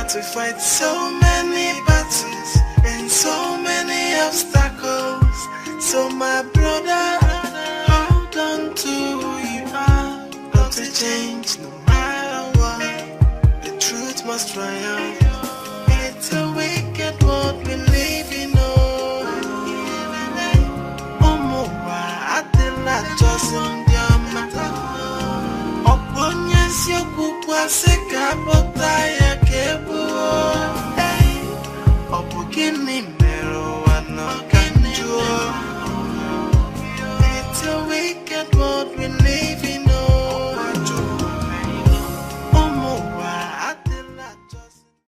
To fight so many battles and so many obstacles. So my brother, hold on to who you are. Don't change no matter what. The truth must triumph.